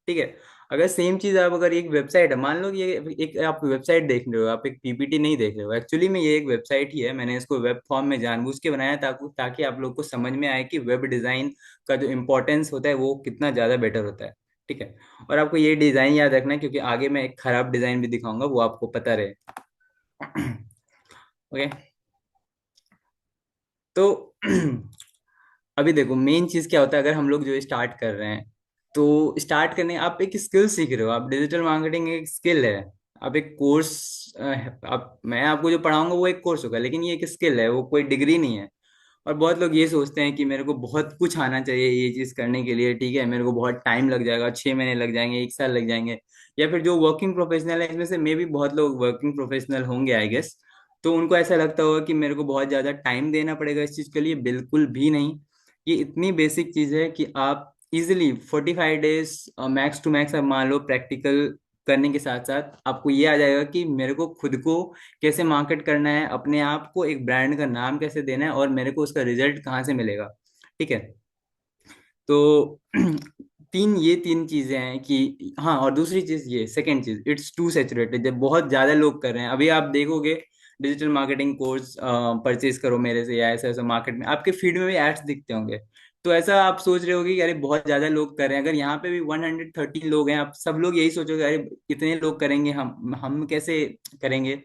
ठीक है। अगर सेम चीज आप, अगर एक वेबसाइट है, मान लो कि ये एक आप वेबसाइट देख रहे हो, आप एक पीपीटी नहीं देख रहे हो, एक्चुअली में ये एक वेबसाइट ही है, मैंने इसको वेब फॉर्म में जानबूझ के बनाया ताकि ताकि आप लोग को समझ में आए कि वेब डिजाइन का जो इम्पोर्टेंस होता है वो कितना ज्यादा बेटर होता है। ठीक है। और आपको ये डिजाइन याद रखना है, क्योंकि आगे मैं एक खराब डिजाइन भी दिखाऊंगा, वो आपको पता रहे। ओके। तो अभी देखो मेन चीज क्या होता है, अगर हम लोग जो स्टार्ट कर रहे हैं, तो स्टार्ट करने आप एक स्किल सीख रहे हो, आप डिजिटल मार्केटिंग एक स्किल है। आप एक कोर्स, आप, मैं आपको जो पढ़ाऊंगा वो एक कोर्स होगा, लेकिन ये एक स्किल है, वो कोई डिग्री नहीं है। और बहुत लोग ये सोचते हैं कि मेरे को बहुत कुछ आना चाहिए ये चीज करने के लिए, ठीक है, मेरे को बहुत टाइम लग जाएगा, 6 महीने लग जाएंगे, 1 साल लग जाएंगे। या फिर जो वर्किंग प्रोफेशनल है, इसमें से मे भी बहुत लोग वर्किंग प्रोफेशनल होंगे आई गेस, तो उनको ऐसा लगता होगा कि मेरे को बहुत ज्यादा टाइम देना पड़ेगा इस चीज के लिए। बिल्कुल भी नहीं। ये इतनी बेसिक चीज है कि आप easily 45 days max to max, आप मान लो प्रैक्टिकल करने के साथ साथ आपको ये आ जाएगा कि मेरे को खुद को कैसे मार्केट करना है, अपने आप को एक ब्रांड का नाम कैसे देना है, और मेरे को उसका रिजल्ट कहाँ से मिलेगा। ठीक है। तो ये तीन चीजें हैं कि हाँ, और दूसरी चीज, ये सेकंड चीज, इट्स टू सैचुरेटेड, जब बहुत ज्यादा लोग कर रहे हैं। अभी आप देखोगे डिजिटल मार्केटिंग कोर्स परचेज करो मेरे से, या ऐसा ऐसा मार्केट में आपके फीड में भी एड्स दिखते होंगे, तो ऐसा आप सोच रहे होगे कि अरे बहुत ज्यादा लोग कर रहे हैं। अगर यहाँ पे भी 113 लोग हैं, आप सब लोग यही सोचोगे अरे इतने लोग करेंगे, हम कैसे करेंगे।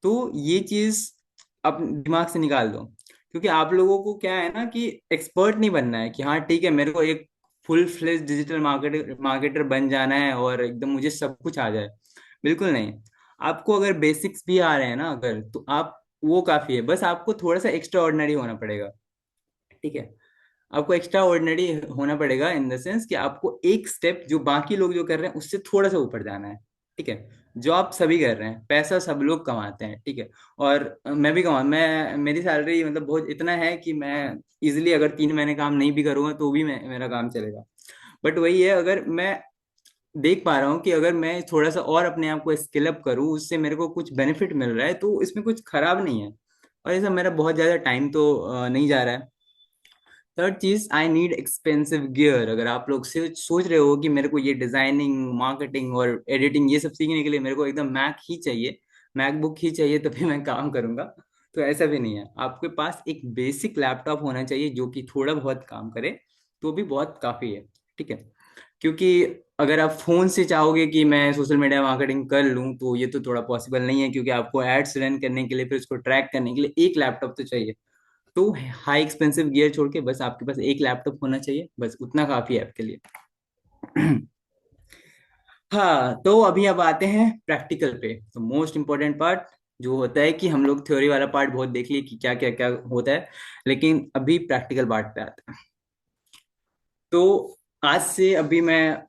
तो ये चीज आप दिमाग से निकाल दो, क्योंकि आप लोगों को क्या है ना कि एक्सपर्ट नहीं बनना है कि हाँ ठीक है मेरे को एक फुल फ्लेज डिजिटल मार्केटर बन जाना है और एकदम मुझे सब कुछ आ जाए। बिल्कुल नहीं। आपको अगर बेसिक्स भी आ रहे हैं ना, अगर, तो आप, वो काफी है, बस आपको थोड़ा सा एक्स्ट्रा ऑर्डिनरी होना पड़ेगा। ठीक है। आपको एक्स्ट्रा ऑर्डिनरी होना पड़ेगा इन द सेंस कि आपको एक स्टेप जो बाकी लोग जो कर रहे हैं उससे थोड़ा सा ऊपर जाना है। ठीक है। जो आप सभी कर रहे हैं, पैसा सब लोग कमाते हैं, ठीक है। और मैं भी मैं, मेरी सैलरी मतलब बहुत इतना है कि मैं इजिली अगर 3 महीने काम नहीं भी करूंगा तो भी मेरा काम चलेगा। बट वही है, अगर मैं देख पा रहा हूँ कि अगर मैं थोड़ा सा और अपने आप को स्किल अप करूँ, उससे मेरे को कुछ बेनिफिट मिल रहा है, तो इसमें कुछ खराब नहीं है। और ऐसा मेरा बहुत ज्यादा टाइम तो नहीं जा रहा है। थर्ड चीज, आई नीड एक्सपेंसिव गियर। अगर आप लोग से सोच रहे हो कि मेरे को ये डिजाइनिंग, मार्केटिंग और एडिटिंग ये सब सीखने के लिए मेरे को एकदम मैक ही चाहिए, मैकबुक ही चाहिए तभी मैं काम करूंगा, तो ऐसा भी नहीं है। आपके पास एक बेसिक लैपटॉप होना चाहिए जो कि थोड़ा बहुत काम करे, तो भी बहुत काफी है। ठीक है। क्योंकि अगर आप फोन से चाहोगे कि मैं सोशल मीडिया मार्केटिंग कर लूं, तो ये तो थोड़ा पॉसिबल नहीं है, क्योंकि आपको एड्स रन करने के लिए, फिर उसको ट्रैक करने के लिए एक लैपटॉप तो चाहिए। तो हाई एक्सपेंसिव गियर छोड़ के बस आपके पास एक लैपटॉप होना चाहिए, बस उतना काफी है आपके लिए। हाँ, तो अभी अब आते हैं प्रैक्टिकल पे, तो मोस्ट इम्पोर्टेंट पार्ट जो होता है कि हम लोग थ्योरी वाला पार्ट बहुत देख लिए कि क्या क्या क्या होता है, लेकिन अभी प्रैक्टिकल पार्ट पे आते हैं। तो आज से अभी मैं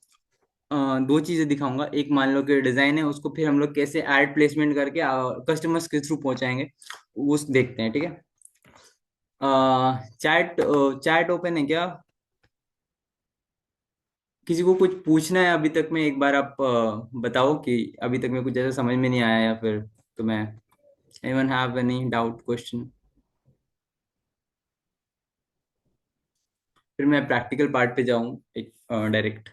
दो चीजें दिखाऊंगा। एक मान लो कि डिजाइन है, उसको फिर हम लोग कैसे एड प्लेसमेंट करके कस्टमर्स के थ्रू पहुंचाएंगे, वो देखते हैं, ठीक है। चैट चैट ओपन है क्या? किसी को कुछ पूछना है अभी तक में? एक बार आप बताओ कि अभी तक में कुछ ऐसा समझ में नहीं आया, या फिर तो मैं, anyone have any doubt question? फिर मैं प्रैक्टिकल पार्ट पे जाऊं एक direct.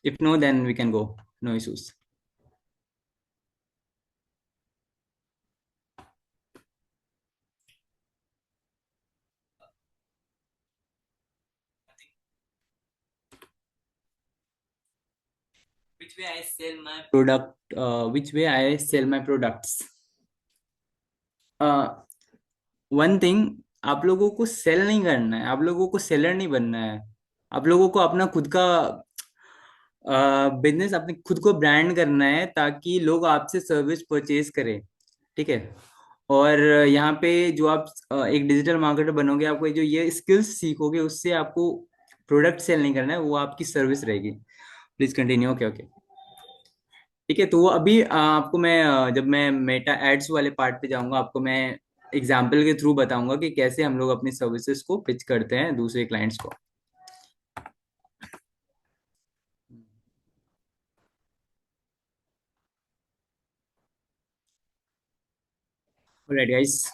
If no then we can go, no issues. Which way I sell my product? Which way I sell my products? One thing, आप लोगों को सेल नहीं करना है, आप लोगों को सेलर नहीं बनना है। आप लोगों को अपना खुद का बिजनेस, अपने खुद को ब्रांड करना है ताकि लोग आपसे सर्विस परचेज करें, ठीक है। और यहाँ पे जो आप एक डिजिटल मार्केटर बनोगे, आपको जो ये स्किल्स सीखोगे, उससे आपको प्रोडक्ट सेल नहीं करना है, वो आपकी सर्विस रहेगी। Please continue. ओके ओके, ठीक है। तो वो अभी आपको मैं जब मैं मेटा एड्स वाले पार्ट पे जाऊंगा, आपको मैं एग्जाम्पल के थ्रू बताऊंगा कि कैसे हम लोग अपनी सर्विसेज को पिच करते हैं दूसरे क्लाइंट्स को। Alright guys.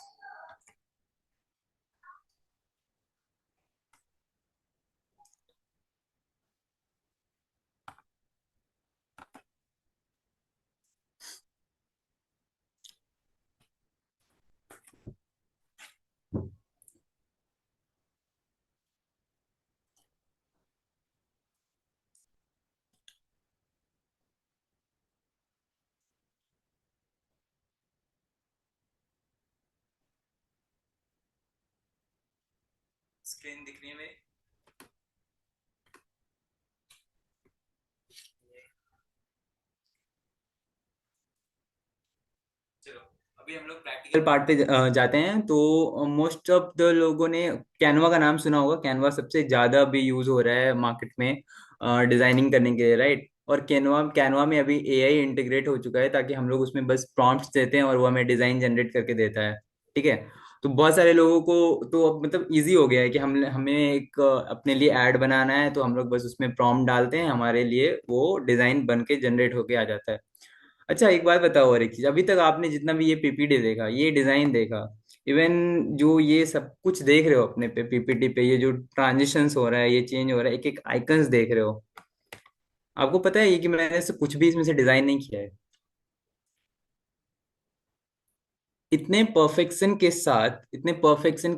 स्क्रीन दिख रही है मेरी? चलो, अभी हम लोग प्रैक्टिकल पार्ट पे जाते हैं। तो मोस्ट ऑफ द लोगों ने कैनवा का नाम सुना होगा। कैनवा सबसे ज्यादा अभी यूज हो रहा है मार्केट में डिजाइनिंग करने के लिए, राइट। और कैनवा कैनवा में अभी एआई इंटीग्रेट हो चुका है, ताकि हम लोग उसमें बस प्रॉम्प्ट्स देते हैं और वो हमें डिजाइन जनरेट करके देता है, ठीक है। तो बहुत सारे लोगों को तो अब मतलब इजी हो गया है कि हम हमें एक अपने लिए ऐड बनाना है, तो हम लोग बस उसमें प्रॉम्प्ट डालते हैं, हमारे लिए वो डिजाइन बन के जनरेट होके आ जाता है। अच्छा, एक बात बताओ, और एक चीज, अभी तक आपने जितना भी ये पीपीटी देखा, ये डिजाइन देखा, इवन जो ये सब कुछ देख रहे हो अपने पे पीपीटी पे, ये जो ट्रांजिशंस हो रहा है, ये चेंज हो रहा है, एक एक आइकन्स देख रहे हो, आपको पता है ये कि मैंने से कुछ भी इसमें से डिजाइन नहीं किया है। इतने परफेक्शन के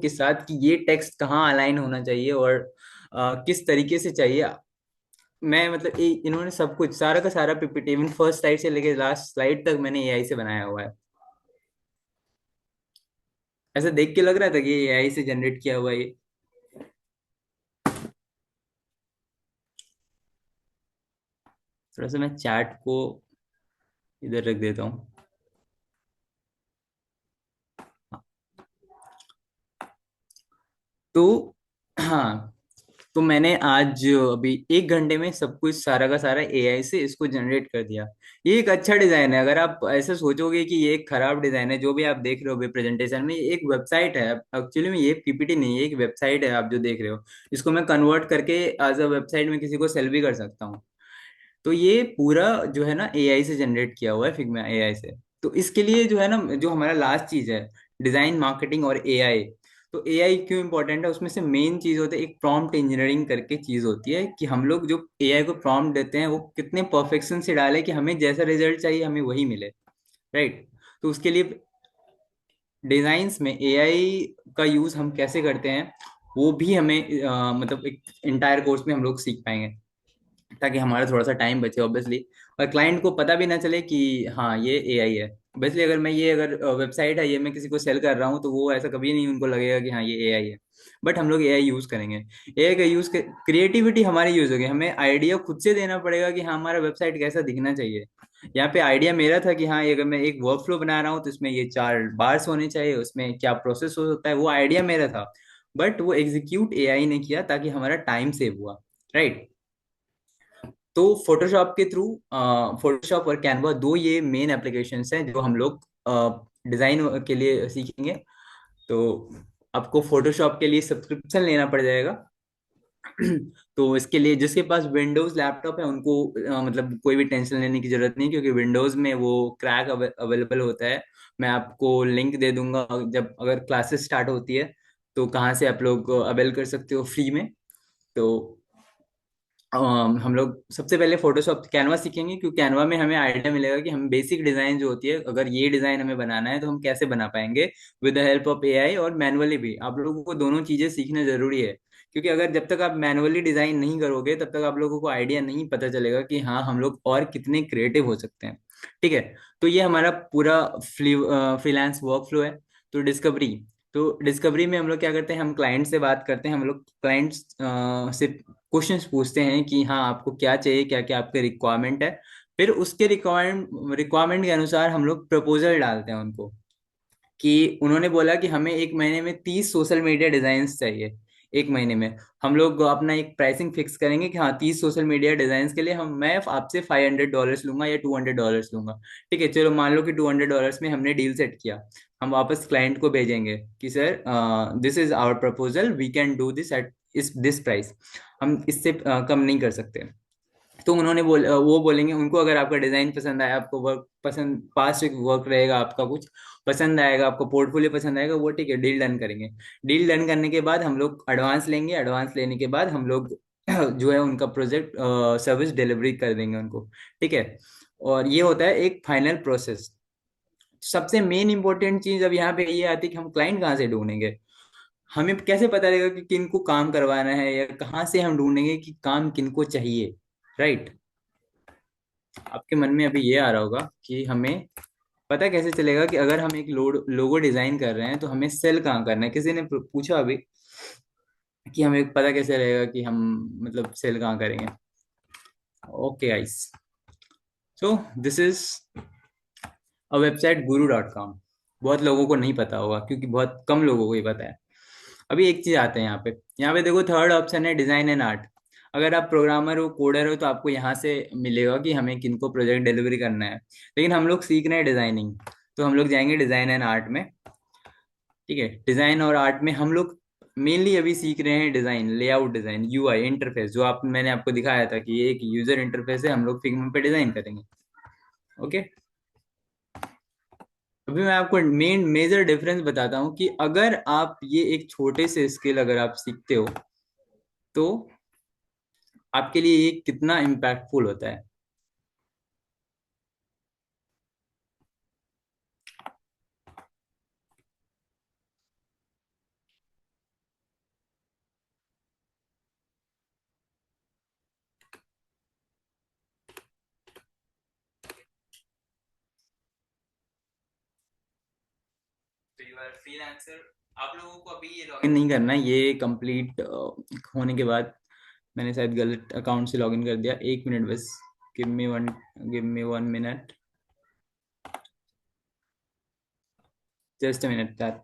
साथ कि ये टेक्स्ट कहाँ अलाइन होना चाहिए और किस तरीके से चाहिए। मैं मतलब इन्होंने सब कुछ, सारा का सारा पीपीटी, इवन फर्स्ट स्लाइड से लेके लास्ट स्लाइड तक मैंने एआई से बनाया हुआ है। ऐसा देख के लग रहा था कि ये एआई से जनरेट किया हुआ है ये। थोड़ा सा मैं चैट को इधर रख देता हूँ। तो हाँ, तो मैंने आज अभी 1 घंटे में सब कुछ सारा का सारा एआई से इसको जनरेट कर दिया। ये एक अच्छा डिजाइन है। अगर आप ऐसे सोचोगे कि ये एक खराब डिजाइन है, जो भी आप देख रहे हो अभी प्रेजेंटेशन में, ये एक वेबसाइट है एक्चुअली में, ये पीपीटी नहीं है, ये एक वेबसाइट है आप जो देख रहे हो। इसको मैं कन्वर्ट करके एज अ वेबसाइट में किसी को सेल भी कर सकता हूँ। तो ये पूरा जो है ना एआई से जनरेट किया हुआ है, फिग्मा एआई से। तो इसके लिए जो है ना, जो हमारा लास्ट चीज है, डिजाइन, मार्केटिंग और एआई। तो एआई क्यों इंपॉर्टेंट है? उसमें से मेन चीज होती है एक प्रॉम्प्ट इंजीनियरिंग करके चीज होती है, कि हम लोग जो एआई को प्रॉम्प्ट देते हैं वो कितने परफेक्शन से डाले कि हमें जैसा रिजल्ट चाहिए हमें वही मिले, राइट। तो उसके लिए डिजाइन्स में एआई का यूज हम कैसे करते हैं, वो भी हमें मतलब एक इंटायर कोर्स में हम लोग सीख पाएंगे, ताकि हमारा थोड़ा सा टाइम बचे ऑब्वियसली, और क्लाइंट को पता भी ना चले कि हाँ ये एआई है। ऑब्वियसली अगर मैं ये, अगर वेबसाइट है ये, मैं किसी को सेल कर रहा हूँ, तो वो ऐसा कभी नहीं उनको लगेगा कि हाँ ये एआई है। बट हम लोग एआई यूज करेंगे। एआई का यूज, क्रिएटिविटी हमारी यूज होगी, हमें आइडिया खुद से देना पड़ेगा कि हाँ हमारा वेबसाइट कैसा दिखना चाहिए। यहाँ पे आइडिया मेरा था कि हाँ ये, अगर मैं एक वर्क फ्लो बना रहा हूँ तो इसमें ये 4 बार्स होने चाहिए, उसमें क्या प्रोसेस हो सकता है, वो आइडिया मेरा था। बट वो एग्जीक्यूट एआई ने किया ताकि हमारा टाइम सेव हुआ, राइट। तो फोटोशॉप के थ्रू, फोटोशॉप और कैनवा दो ये मेन एप्लीकेशंस हैं जो हम लोग डिजाइन के लिए सीखेंगे। तो आपको फोटोशॉप के लिए सब्सक्रिप्शन लेना पड़ जाएगा। तो इसके लिए जिसके पास विंडोज लैपटॉप है उनको मतलब कोई भी टेंशन लेने की जरूरत नहीं, क्योंकि विंडोज में वो क्रैक अवेलेबल होता है। मैं आपको लिंक दे दूंगा जब अगर क्लासेस स्टार्ट होती है, तो कहाँ से आप लोग अवेल कर सकते हो फ्री में। तो हम लोग सबसे पहले फोटोशॉप कैनवा सीखेंगे, क्योंकि कैनवा में हमें आइडिया मिलेगा कि हम बेसिक डिजाइन जो होती है, अगर ये डिजाइन हमें बनाना है तो हम कैसे बना पाएंगे with the help of AI, और मैनुअली भी। आप लोगों को दोनों चीजें सीखना जरूरी है, क्योंकि अगर जब तक आप मैनुअली डिजाइन नहीं करोगे तब तक आप लोगों को आइडिया नहीं पता चलेगा कि हाँ हम लोग और कितने क्रिएटिव हो सकते हैं। ठीक है। तो ये हमारा पूरा फ्रीलांस वर्क फ्लो है। तो डिस्कवरी, तो डिस्कवरी में हम लोग क्या करते हैं, हम क्लाइंट से बात करते हैं। हम लोग क्लाइंट्स से क्वेश्चंस पूछते हैं कि हाँ आपको क्या चाहिए, क्या क्या आपके रिक्वायरमेंट है। फिर उसके रिक्वायरमेंट के अनुसार हम लोग प्रपोजल डालते हैं उनको, कि उन्होंने बोला कि हमें एक महीने में 30 सोशल मीडिया डिजाइन्स चाहिए। एक महीने में हम लोग अपना एक प्राइसिंग फिक्स करेंगे कि हाँ 30 सोशल मीडिया डिजाइन्स के लिए हम मैं आपसे $500 लूंगा या $200 लूंगा। ठीक है, चलो मान लो कि $200 में हमने डील सेट किया। हम वापस क्लाइंट को भेजेंगे कि sir this is our proposal, we can do this at इस दिस प्राइस। हम इससे कम नहीं कर सकते। तो वो बोलेंगे उनको, अगर आपका डिजाइन पसंद आया, आपको वर्क पसंद, पास्ट वर्क रहेगा आपका, कुछ पसंद आएगा आपको, पोर्टफोलियो पसंद आएगा, वो ठीक है, डील डन करेंगे। डील डन करने के बाद हम लोग एडवांस लेंगे। एडवांस लेने के बाद हम लोग जो है उनका प्रोजेक्ट सर्विस डिलीवरी कर देंगे उनको। ठीक है। और ये होता है एक फाइनल प्रोसेस। सबसे मेन इंपॉर्टेंट चीज अब यहाँ पे ये आती है कि हम क्लाइंट कहाँ से ढूंढेंगे। हमें कैसे पता लगेगा कि किनको काम करवाना है, या कहाँ से हम ढूंढेंगे कि काम किनको चाहिए। राइट। आपके मन में अभी ये आ रहा होगा कि हमें पता कैसे चलेगा कि अगर हम एक लोगो डिजाइन कर रहे हैं तो हमें सेल कहाँ करना है। किसी ने पूछा अभी कि हमें पता कैसे रहेगा कि हम मतलब सेल कहाँ करेंगे। Okay guys, so this is a website guru.com। बहुत लोगों को नहीं पता होगा, क्योंकि बहुत कम लोगों को ही पता है। अभी एक चीज आते हैं यहाँ पे। यहाँ पे देखो थर्ड ऑप्शन है डिजाइन एंड आर्ट। अगर आप प्रोग्रामर हो, कोडर हो, तो आपको यहाँ से मिलेगा कि हमें किनको प्रोजेक्ट डिलीवरी करना है। लेकिन हम लोग सीख रहे हैं डिजाइनिंग, तो हम लोग जाएंगे डिजाइन एंड आर्ट में। ठीक है, डिजाइन और आर्ट में हम लोग मेनली अभी सीख रहे हैं design, layout design, UI interface, जो आप मैंने आपको दिखाया था कि ये एक यूजर इंटरफेस है, हम लोग फिग्मा पे डिजाइन करेंगे। ओके। अभी मैं आपको मेन मेजर डिफरेंस बताता हूँ कि अगर आप ये एक छोटे से स्किल अगर आप सीखते हो तो आपके लिए ये कितना इम्पैक्टफुल होता है। तो यू आर फ्रीलांसर। आप लोगों को अभी ये लॉगिन नहीं करना है, ये कंप्लीट होने के बाद। मैंने शायद गलत अकाउंट से लॉगिन कर दिया, 1 मिनट बस। Give me one, give me 1 minute, just a minute that.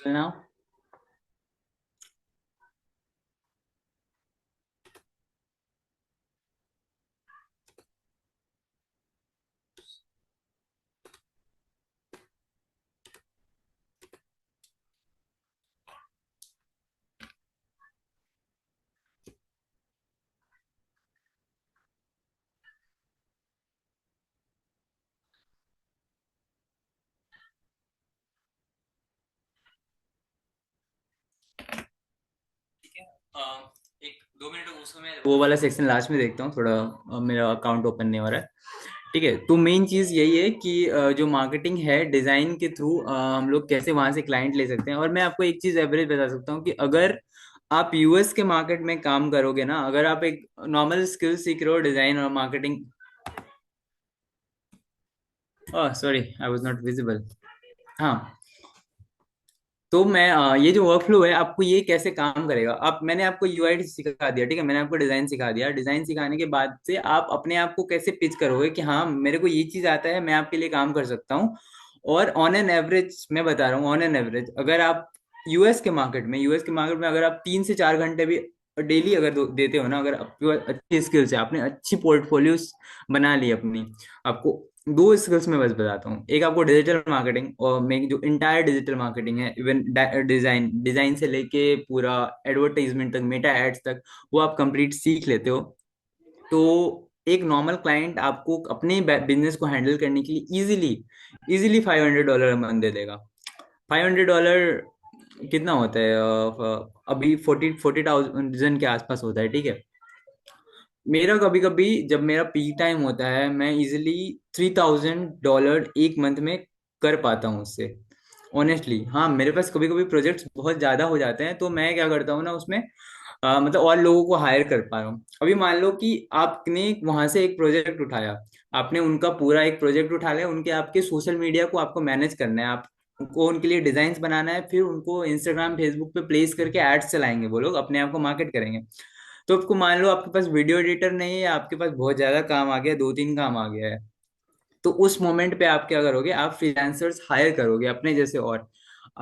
Now अ, एक 2 मिनट उसको मैं वो वाला सेक्शन लास्ट में देखता हूँ थोड़ा। मेरा अकाउंट ओपन नहीं हो रहा है। ठीक है, तो मेन चीज यही है कि जो मार्केटिंग है डिजाइन के थ्रू हम लोग कैसे वहां से क्लाइंट ले सकते हैं। और मैं आपको एक चीज एवरेज बता सकता हूँ कि अगर आप यूएस के मार्केट में काम करोगे ना, अगर आप एक नॉर्मल स्किल सीख रहे हो डिजाइन और marketing. Sorry, I was not visible. हाँ, तो मैं ये जो वर्कफ्लो है आपको ये कैसे काम करेगा, आप मैंने आपको यूआई सिखा दिया, ठीक है, मैंने आपको डिजाइन सिखा दिया। डिजाइन सिखाने के बाद से आप अपने आप को कैसे पिच करोगे कि हाँ मेरे को ये चीज आता है, मैं आपके लिए काम कर सकता हूँ। और ऑन एन एवरेज मैं बता रहा हूँ, ऑन एन एवरेज अगर आप यूएस के मार्केट में अगर आप 3 से 4 घंटे भी डेली अगर देते हो ना, अगर आपके पास अच्छी स्किल्स है, आपने अच्छी पोर्टफोलियो बना ली अपनी, आपको दो स्किल्स में बस बताता हूँ। एक आपको डिजिटल मार्केटिंग, और मेरी जो इंटायर डिजिटल मार्केटिंग है, इवन डिजाइन डिजाइन से लेके पूरा एडवर्टाइजमेंट तक, मेटा एड्स तक, वो आप कंप्लीट सीख लेते हो। तो एक नॉर्मल क्लाइंट आपको अपने बिजनेस को हैंडल करने के लिए इजीली इजीली $500 मंथ दे देगा। $500 कितना होता है? अभी 40,000 के आसपास होता है, ठीक है। मेरा कभी कभी जब मेरा पीक टाइम होता है, मैं इजिली $3,000 एक मंथ में कर पाता हूँ उससे। ऑनेस्टली हाँ, मेरे पास कभी कभी प्रोजेक्ट्स बहुत ज्यादा हो जाते हैं, तो मैं क्या करता हूँ ना उसमें, मतलब और लोगों को हायर कर पा रहा हूँ। अभी मान लो कि आपने वहां से एक प्रोजेक्ट उठाया, आपने उनका पूरा एक प्रोजेक्ट उठा लिया, उनके आपके सोशल मीडिया को आपको मैनेज करना है, आपको उनके लिए डिजाइन बनाना है, फिर उनको इंस्टाग्राम फेसबुक पे प्लेस करके एड्स चलाएंगे, वो लोग अपने आप को मार्केट करेंगे। तो आपको मान लो आपके पास वीडियो एडिटर नहीं है, आपके पास बहुत ज्यादा काम आ गया, 2-3 काम आ गया है, तो उस मोमेंट पे आप क्या करोगे, आप फ्रीलांसर्स हायर करोगे अपने जैसे। और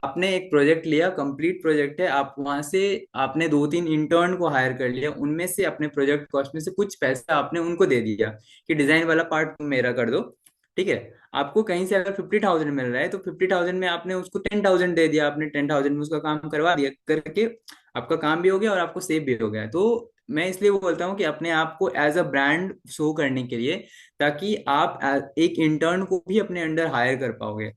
आपने एक प्रोजेक्ट लिया, कंप्लीट प्रोजेक्ट है, आप वहां से आपने 2-3 इंटर्न को हायर कर लिया, उनमें से अपने प्रोजेक्ट कॉस्ट में से कुछ पैसा आपने उनको दे दिया कि डिजाइन वाला पार्ट तुम मेरा कर दो। ठीक है, आपको कहीं से अगर 50,000 मिल रहा है, तो 50,000 में आपने उसको 10,000 दे दिया, आपने 10,000 में उसका काम करवा दिया, करके आपका काम भी हो गया और आपको सेव भी हो गया। तो मैं इसलिए वो बोलता हूँ कि अपने आप को एज अ ब्रांड शो करने के लिए, ताकि आप एक इंटर्न को भी अपने अंडर हायर कर पाओगे।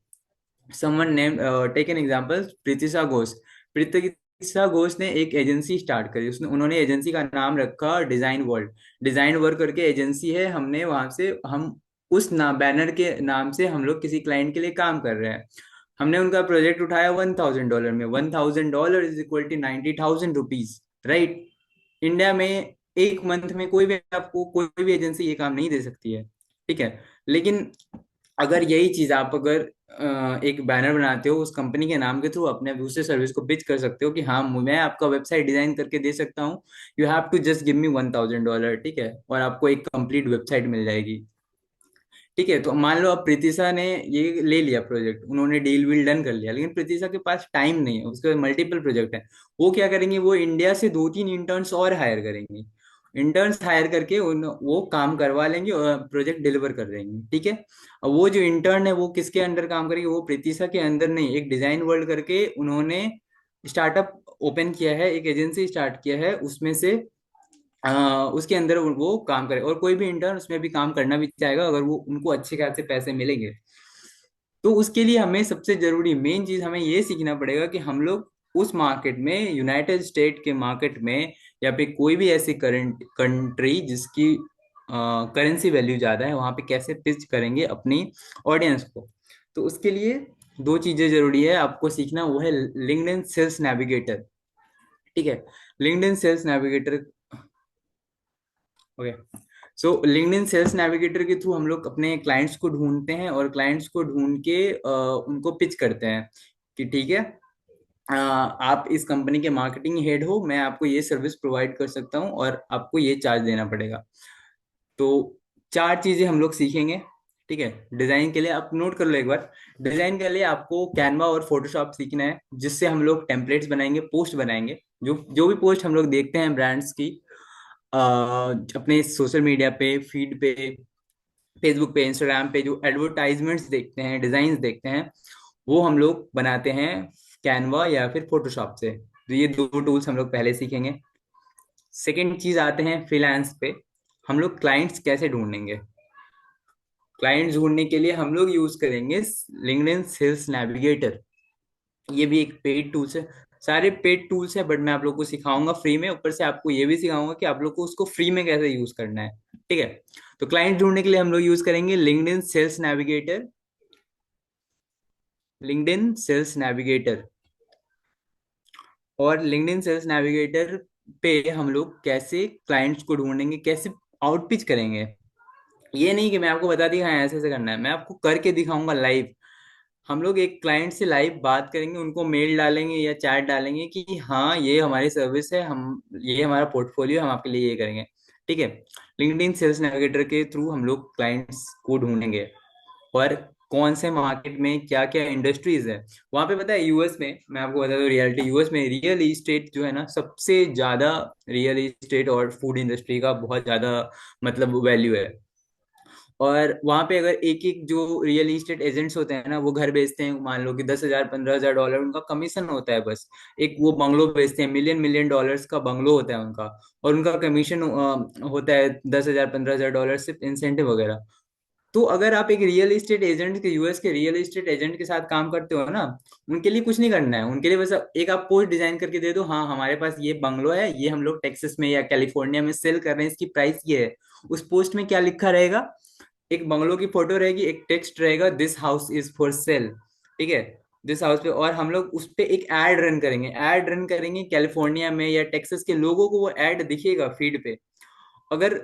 Someone name, take an example, Pritisha Ghosh. Pritisha Ghosh ने एक एजेंसी स्टार्ट करी, उसने उन्होंने एजेंसी का नाम रखा डिजाइन वर्ल्ड। डिजाइन वर्क करके एजेंसी है, हमने वहां से हम उस बैनर के नाम से हम लोग किसी क्लाइंट के लिए काम कर रहे हैं। हमने उनका प्रोजेक्ट उठाया $1,000 में। $1,000 is equal to ₹90,000, right. India में एक मंथ में कोई भी आपको कोई भी एजेंसी ये काम नहीं दे सकती है, ठीक है। लेकिन अगर यही चीज आप अगर एक बैनर बनाते हो उस कंपनी के नाम के थ्रू, अपने दूसरे सर्विस को पिच कर सकते हो कि हाँ मैं आपका वेबसाइट डिजाइन करके दे सकता हूँ, you have to just give me $1,000, ठीक है, और आपको एक कंप्लीट वेबसाइट मिल जाएगी। ठीक है, तो मान लो अब प्रीतिशा ने ये ले लिया प्रोजेक्ट, उन्होंने डील वील डन कर लिया, लेकिन प्रीतिशा के पास टाइम नहीं है, उसके मल्टीपल प्रोजेक्ट है। वो क्या करेंगे, वो इंडिया से 2-3 इंटर्न्स और हायर करेंगे। इंटर्न्स हायर करके वो काम करवा लेंगे और प्रोजेक्ट डिलीवर कर देंगे, ठीक है। अब वो जो इंटर्न है वो किसके अंडर काम करेंगे, वो प्रीतिशा के अंदर नहीं, एक डिजाइन वर्ल्ड करके उन्होंने स्टार्टअप ओपन किया है, एक एजेंसी स्टार्ट किया है, उसमें से उसके अंदर वो काम करे। और कोई भी इंटर्न उसमें भी काम करना भी चाहेगा, अगर वो उनको अच्छे खासे पैसे मिलेंगे। तो उसके लिए हमें सबसे जरूरी मेन चीज हमें ये सीखना पड़ेगा कि हम लोग उस मार्केट में, यूनाइटेड स्टेट के मार्केट में, या फिर कोई भी ऐसी करंट कंट्री जिसकी करेंसी वैल्यू ज्यादा है, वहां पे कैसे पिच करेंगे अपनी ऑडियंस को। तो उसके लिए दो चीजें जरूरी है आपको सीखना, वो है लिंक्डइन सेल्स नेविगेटर, ठीक है। LinkedIn sales navigator, okay. So LinkedIn sales navigator के थ्रू हम लोग अपने क्लाइंट्स को ढूंढते हैं, और क्लाइंट्स को ढूंढ के उनको पिच करते हैं कि ठीक है, आप इस कंपनी के मार्केटिंग हेड हो, मैं आपको ये सर्विस प्रोवाइड कर सकता हूँ और आपको ये चार्ज देना पड़ेगा। तो 4 चीजें हम लोग सीखेंगे, ठीक है। डिजाइन के लिए आप नोट कर लो एक बार। डिजाइन के लिए आपको कैनवा और फोटोशॉप सीखना है, जिससे हम लोग टेम्पलेट्स बनाएंगे, पोस्ट बनाएंगे। जो जो भी पोस्ट हम लोग देखते हैं ब्रांड्स की, अपने सोशल मीडिया पे, फीड पे, फेसबुक पे, इंस्टाग्राम पे, जो एडवर्टाइजमेंट्स देखते हैं, डिजाइन देखते हैं, वो हम लोग बनाते हैं कैनवा या फिर फोटोशॉप से। तो ये दो टूल्स हम लोग पहले सीखेंगे। सेकेंड चीज आते हैं फ्रीलांस पे। हम लोग क्लाइंट्स कैसे ढूंढेंगे, क्लाइंट्स ढूंढने के लिए हम लोग यूज करेंगे लिंक्डइन सेल्स नेविगेटर। ये भी एक पेड टूल्स है। सारे पेड टूल्स है, बट मैं आप लोग को सिखाऊंगा फ्री में, ऊपर से आपको ये भी सिखाऊंगा कि आप लोग को उसको फ्री में कैसे यूज करना है। ठीक है। तो क्लाइंट ढूंढने के लिए हम लोग यूज करेंगे LinkedIn sales navigator. LinkedIn sales navigator. और लिंक्डइन सेल्स नेविगेटर पे हम लोग कैसे क्लाइंट्स को ढूंढेंगे, कैसे आउटपिच करेंगे। ये नहीं कि मैं आपको बता दी हाँ ऐसे ऐसे करना है, मैं आपको करके दिखाऊंगा लाइव। हम लोग एक क्लाइंट से लाइव बात करेंगे, उनको मेल डालेंगे या चैट डालेंगे कि हाँ ये हमारी सर्विस है, हम ये हमारा पोर्टफोलियो, हम आपके लिए ये करेंगे। ठीक है। लिंक्डइन सेल्स नेविगेटर के थ्रू हम लोग क्लाइंट्स को ढूंढेंगे। और कौन से मार्केट में क्या क्या इंडस्ट्रीज है वहां पे, पता है यूएस में, मैं आपको बता दूं रियलिटी, यूएस में रियल इस्टेट जो है ना सबसे ज्यादा, रियल इस्टेट और फूड इंडस्ट्री का बहुत ज्यादा मतलब वैल्यू है। और वहां पे अगर एक एक जो रियल इस्टेट एजेंट्स होते हैं ना, वो घर बेचते हैं, मान लो कि 10,000 15,000 डॉलर उनका कमीशन होता है बस। एक वो बंगलो बेचते हैं, मिलियन मिलियन डॉलर्स का बंगलो होता है उनका, और उनका कमीशन होता है 10,000 15,000 डॉलर सिर्फ इंसेंटिव वगैरह। तो अगर आप एक रियल एस्टेट एजेंट के, यूएस के रियल एस्टेट एजेंट के साथ काम करते हो ना, उनके लिए कुछ नहीं करना है, उनके लिए बस एक आप पोस्ट डिजाइन करके दे दो, हाँ हमारे पास ये बंगलो है, ये हम लोग टेक्सास में या कैलिफोर्निया में सेल कर रहे हैं, इसकी प्राइस ये है। उस पोस्ट में क्या लिखा रहेगा, एक बंगलो की फोटो रहेगी, एक टेक्स्ट रहेगा, this house is for sale. ठीक है। दिस हाउस पे, और हम लोग उस पे एक एड रन करेंगे, एड रन करेंगे कैलिफोर्निया में या टेक्सास के लोगों को वो एड दिखेगा फीड पे। अगर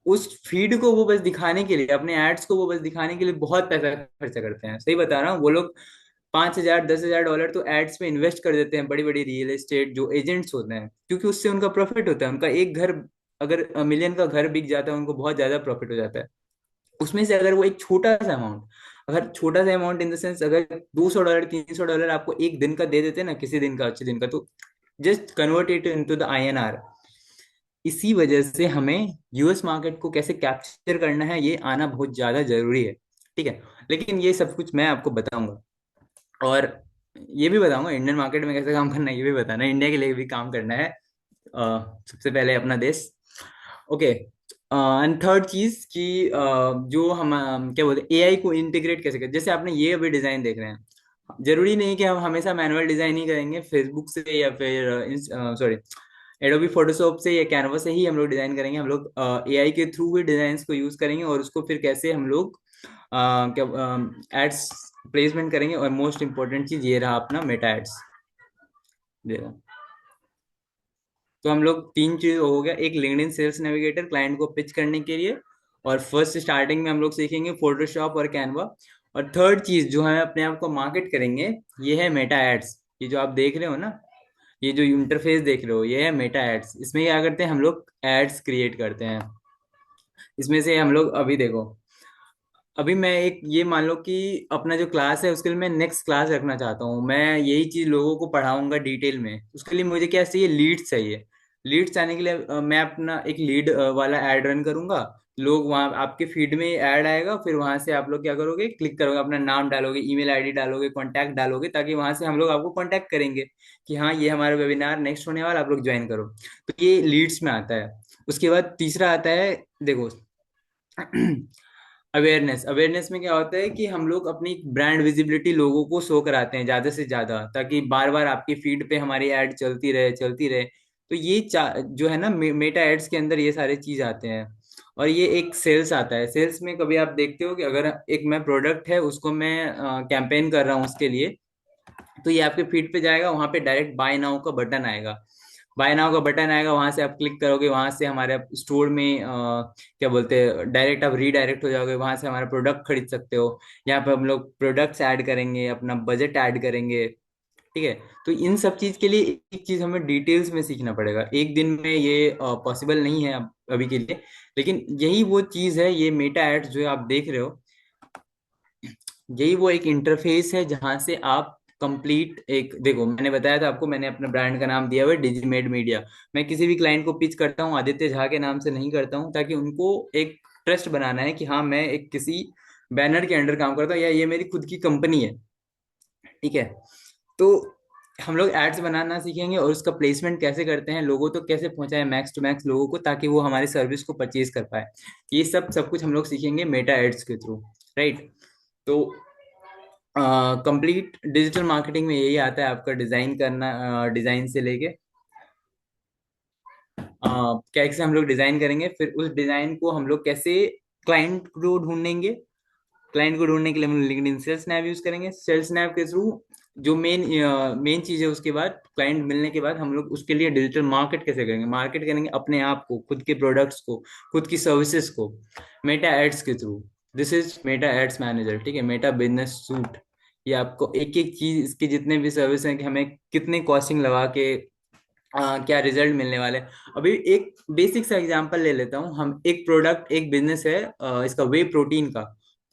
उस फीड को वो बस दिखाने के लिए, अपने एड्स को वो बस दिखाने के लिए बहुत पैसा खर्चा करते हैं, सही बता रहा हूँ, वो लोग 5,000 10,000 डॉलर तो एड्स में इन्वेस्ट कर देते हैं, बड़ी बड़ी रियल एस्टेट जो एजेंट्स होते हैं, क्योंकि उससे उनका प्रॉफिट होता है। उनका एक घर, अगर मिलियन का घर बिक जाता है, उनको बहुत ज्यादा प्रॉफिट हो जाता है। उसमें से अगर वो एक छोटा सा अमाउंट, अगर छोटा सा अमाउंट इन द सेंस, अगर $200 $300 आपको एक दिन का दे देते हैं ना, किसी दिन का, अच्छे दिन का, तो just convert it into the INR. इसी वजह से हमें यूएस मार्केट को कैसे कैप्चर करना है, ये आना बहुत ज्यादा जरूरी है। ठीक है। लेकिन ये सब कुछ मैं आपको बताऊंगा, और ये भी बताऊंगा इंडियन मार्केट में कैसे काम करना है, ये भी बताना है, इंडिया के लिए भी काम करना है। सबसे पहले अपना देश। ओके। एंड थर्ड चीज कि जो हम क्या बोलते हैं, एआई को इंटीग्रेट कैसे करें। जैसे आपने ये अभी डिजाइन देख रहे हैं, जरूरी नहीं कि हम हमेशा मैनुअल डिजाइन ही करेंगे फेसबुक से या फिर सॉरी एडोबी फोटोशॉप से या कैनवा से ही हम लोग डिजाइन करेंगे। हम लोग एआई के थ्रू ही डिजाइन को यूज करेंगे, और उसको फिर कैसे हम लोग क्या एड्स प्लेसमेंट करेंगे। और मोस्ट इंपॉर्टेंट चीज ये रहा अपना मेटा एड्स। तो हम लोग तीन चीज हो गया, एक लिंक्डइन सेल्स नेविगेटर क्लाइंट को पिच करने के लिए, और फर्स्ट स्टार्टिंग में हम लोग सीखेंगे फोटोशॉप और कैनवा। और थर्ड चीज जो है अपने आप को मार्केट करेंगे, ये है मेटा एड्स। ये जो आप देख रहे हो ना, ये जो इंटरफेस देख रहे हो, ये है मेटा एड्स। इसमें क्या करते हैं हम लोग, एड्स क्रिएट करते हैं। इसमें से हम लोग अभी देखो, अभी मैं एक ये मान लो कि अपना जो क्लास है उसके लिए मैं नेक्स्ट क्लास रखना चाहता हूँ, मैं यही चीज लोगों को पढ़ाऊंगा डिटेल में। उसके लिए मुझे क्या चाहिए, लीड्स चाहिए। लीड्स आने के लिए मैं अपना एक लीड वाला एड रन करूंगा। लोग वहाँ आपके फीड में ऐड आएगा, फिर वहां से आप लोग क्या करोगे, क्लिक करोगे, अपना नाम डालोगे, ईमेल आईडी डालोगे, कॉन्टैक्ट डालोगे, ताकि वहां से हम लोग आपको कॉन्टैक्ट करेंगे कि हाँ ये हमारा वेबिनार नेक्स्ट होने वाला, आप लोग ज्वाइन करो। तो ये लीड्स में आता है। उसके बाद तीसरा आता है, देखो, अवेयरनेस। अवेयरनेस में क्या होता है कि हम लोग अपनी ब्रांड विजिबिलिटी लोगों को शो कराते हैं ज्यादा से ज्यादा, ताकि बार बार आपकी फीड पे हमारी ऐड चलती रहे चलती रहे। तो ये जो है ना मेटा एड्स के अंदर ये सारे चीज आते हैं। और ये एक सेल्स आता है। सेल्स में कभी आप देखते हो कि अगर एक मैं प्रोडक्ट है उसको मैं कैंपेन कर रहा हूँ उसके लिए, तो ये आपके फीड पे जाएगा, वहां पे डायरेक्ट बाय नाउ का बटन आएगा। बाय नाउ का बटन आएगा, वहां से आप क्लिक करोगे, वहां से हमारे स्टोर में क्या बोलते हैं, डायरेक्ट आप रीडायरेक्ट हो जाओगे, वहां से हमारा प्रोडक्ट खरीद सकते हो। यहाँ पे हम लोग प्रोडक्ट्स ऐड करेंगे, अपना बजट ऐड करेंगे। ठीक है। तो इन सब चीज के लिए एक चीज हमें डिटेल्स में सीखना पड़ेगा, एक दिन में ये पॉसिबल नहीं है अभी के लिए। लेकिन यही वो चीज है, ये मेटा एड्स जो आप देख रहे हो, यही वो एक इंटरफेस है जहां से आप कंप्लीट एक, देखो मैंने बताया था आपको, मैंने अपने ब्रांड का नाम दिया हुआ है डिजीमेड मीडिया। मैं किसी भी क्लाइंट को पिच करता हूँ आदित्य झा के नाम से नहीं करता हूँ, ताकि उनको एक ट्रस्ट बनाना है कि हाँ मैं एक किसी बैनर के अंडर काम करता हूँ, या ये मेरी खुद की कंपनी है। ठीक है। तो हम लोग एड्स बनाना सीखेंगे, और उसका प्लेसमेंट कैसे करते हैं, लोगों तो कैसे पहुंचाएं मैक्स टू मैक्स लोगों को, ताकि वो हमारी सर्विस को परचेज कर पाए। ये सब सब कुछ हम लोग सीखेंगे मेटा एड्स के थ्रू। राइट। तो कंप्लीट डिजिटल मार्केटिंग में यही आता है, आपका डिजाइन करना, डिजाइन से लेके कैसे हम लोग डिजाइन करेंगे, फिर उस डिजाइन को हम लोग कैसे क्लाइंट को ढूंढेंगे। क्लाइंट को ढूंढने के लिए हम लिंक्डइन सेल्स स्नैप यूज करेंगे। सेल्स स्नैप के थ्रू जो मेन चीज है, उसके बाद क्लाइंट मिलने के बाद हम लोग उसके लिए डिजिटल मार्केट कैसे करेंगे, मार्केट करेंगे अपने आप को, खुद के प्रोडक्ट्स को, खुद की सर्विसेज को, मेटा एड्स के through. This is Meta ads manager, ठीक है, मेटा बिजनेस सूट। ये आपको एक एक चीज, इसके जितने भी सर्विस हैं कि हमें कितने कॉस्टिंग लगा के क्या रिजल्ट मिलने वाले हैं। अभी एक बेसिक सा एग्जांपल ले लेता हूँ। हम एक प्रोडक्ट, एक बिजनेस है, इसका वे प्रोटीन का,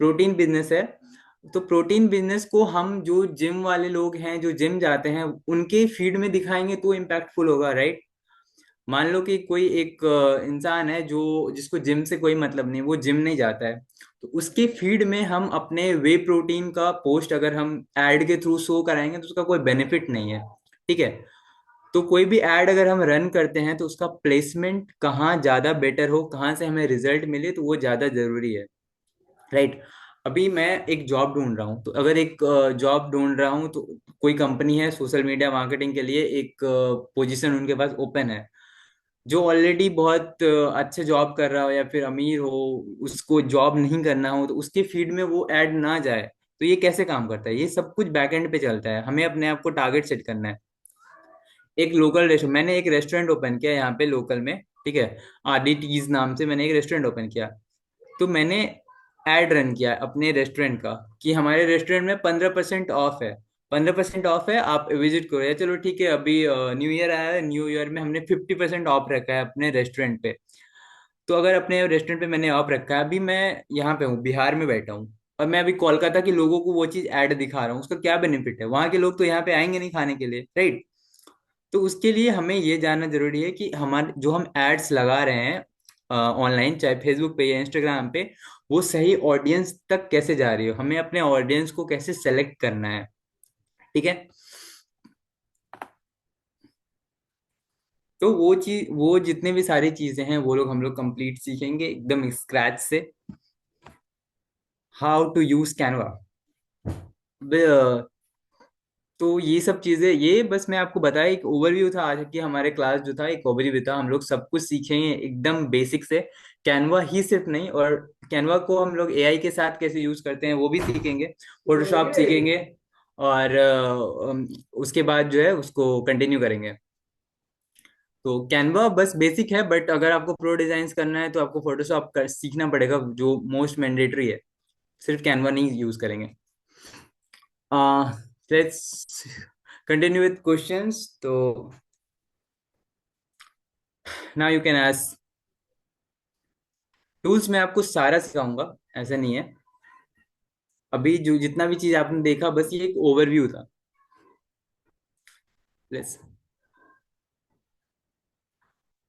प्रोटीन बिजनेस है। तो प्रोटीन बिजनेस को हम जो जिम वाले लोग हैं, जो जिम जाते हैं, उनके फीड में दिखाएंगे तो इम्पैक्टफुल होगा, राइट। मान लो कि कोई एक इंसान है जो, जिसको जिम से कोई मतलब नहीं, वो जिम नहीं जाता है, तो उसके फीड में हम अपने वे प्रोटीन का पोस्ट अगर हम एड के थ्रू शो कराएंगे तो उसका कोई बेनिफिट नहीं है, ठीक है। तो कोई भी ऐड अगर हम रन करते हैं तो उसका प्लेसमेंट कहाँ ज्यादा बेटर हो, कहाँ से हमें रिजल्ट मिले, तो वो ज्यादा जरूरी है, राइट। अभी मैं एक जॉब ढूंढ रहा हूँ, तो अगर एक जॉब ढूंढ रहा हूँ, तो कोई कंपनी है सोशल मीडिया मार्केटिंग के लिए, एक पोजीशन उनके पास ओपन है, जो ऑलरेडी बहुत अच्छे जॉब कर रहा हो या फिर अमीर हो, उसको जॉब नहीं करना हो, तो उसके फीड में वो ऐड ना जाए। तो ये कैसे काम करता है, ये सब कुछ बैकएंड पे चलता है, हमें अपने आप को टारगेट सेट करना है। एक लोकल रेस्टोरेंट, मैंने एक रेस्टोरेंट ओपन किया यहाँ पे लोकल में, ठीक है, आदि टीज नाम से मैंने एक रेस्टोरेंट ओपन किया। तो मैंने एड रन किया अपने रेस्टोरेंट का कि हमारे रेस्टोरेंट में 15% ऑफ है, 15% ऑफ है, आप विजिट करो। या चलो ठीक है, अभी न्यू ईयर आया है, न्यू ईयर में हमने 50% ऑफ रखा है अपने रेस्टोरेंट पे। तो अगर अपने रेस्टोरेंट पे मैंने ऑफ रखा है, अभी मैं यहाँ पे हूँ, बिहार में बैठा हूँ, और मैं अभी कोलकाता के लोगों को वो चीज ऐड दिखा रहा हूँ, उसका क्या बेनिफिट है, वहां के लोग तो यहाँ पे आएंगे नहीं खाने के लिए, राइट। तो उसके लिए हमें ये जानना जरूरी है कि हमारे जो हम एड्स लगा रहे हैं ऑनलाइन, चाहे फेसबुक पे या इंस्टाग्राम पे, वो सही ऑडियंस तक कैसे जा रही हो, हमें अपने ऑडियंस को कैसे सेलेक्ट करना है, ठीक है। तो वो चीज, वो जितने भी सारी चीजें हैं, वो लोग हम लोग कंप्लीट सीखेंगे एकदम स्क्रैच से। हाउ टू यूज कैनवा, तो ये सब चीजें, ये बस मैं आपको बताया, एक ओवरव्यू था आज की, हमारे क्लास जो था एक ओवरव्यू था, हम लोग सब कुछ सीखेंगे एकदम बेसिक से। कैनवा ही सिर्फ नहीं, और कैनवा को हम लोग एआई के साथ कैसे यूज करते हैं वो भी सीखेंगे, फोटोशॉप सीखेंगे, और उसके बाद जो है उसको कंटिन्यू करेंगे। तो कैनवा बस बेसिक है, बट अगर आपको प्रो डिजाइन करना है तो आपको फोटोशॉप कर सीखना पड़ेगा, जो मोस्ट मैंडेटरी है। सिर्फ कैनवा नहीं यूज करेंगे। Let's continue with questions. तो now you can ask. Tools मैं आपको सारा सिखाऊंगा, ऐसा नहीं है। अभी जो जितना भी चीज आपने देखा, बस ये एक ओवरव्यू था। लेट्स,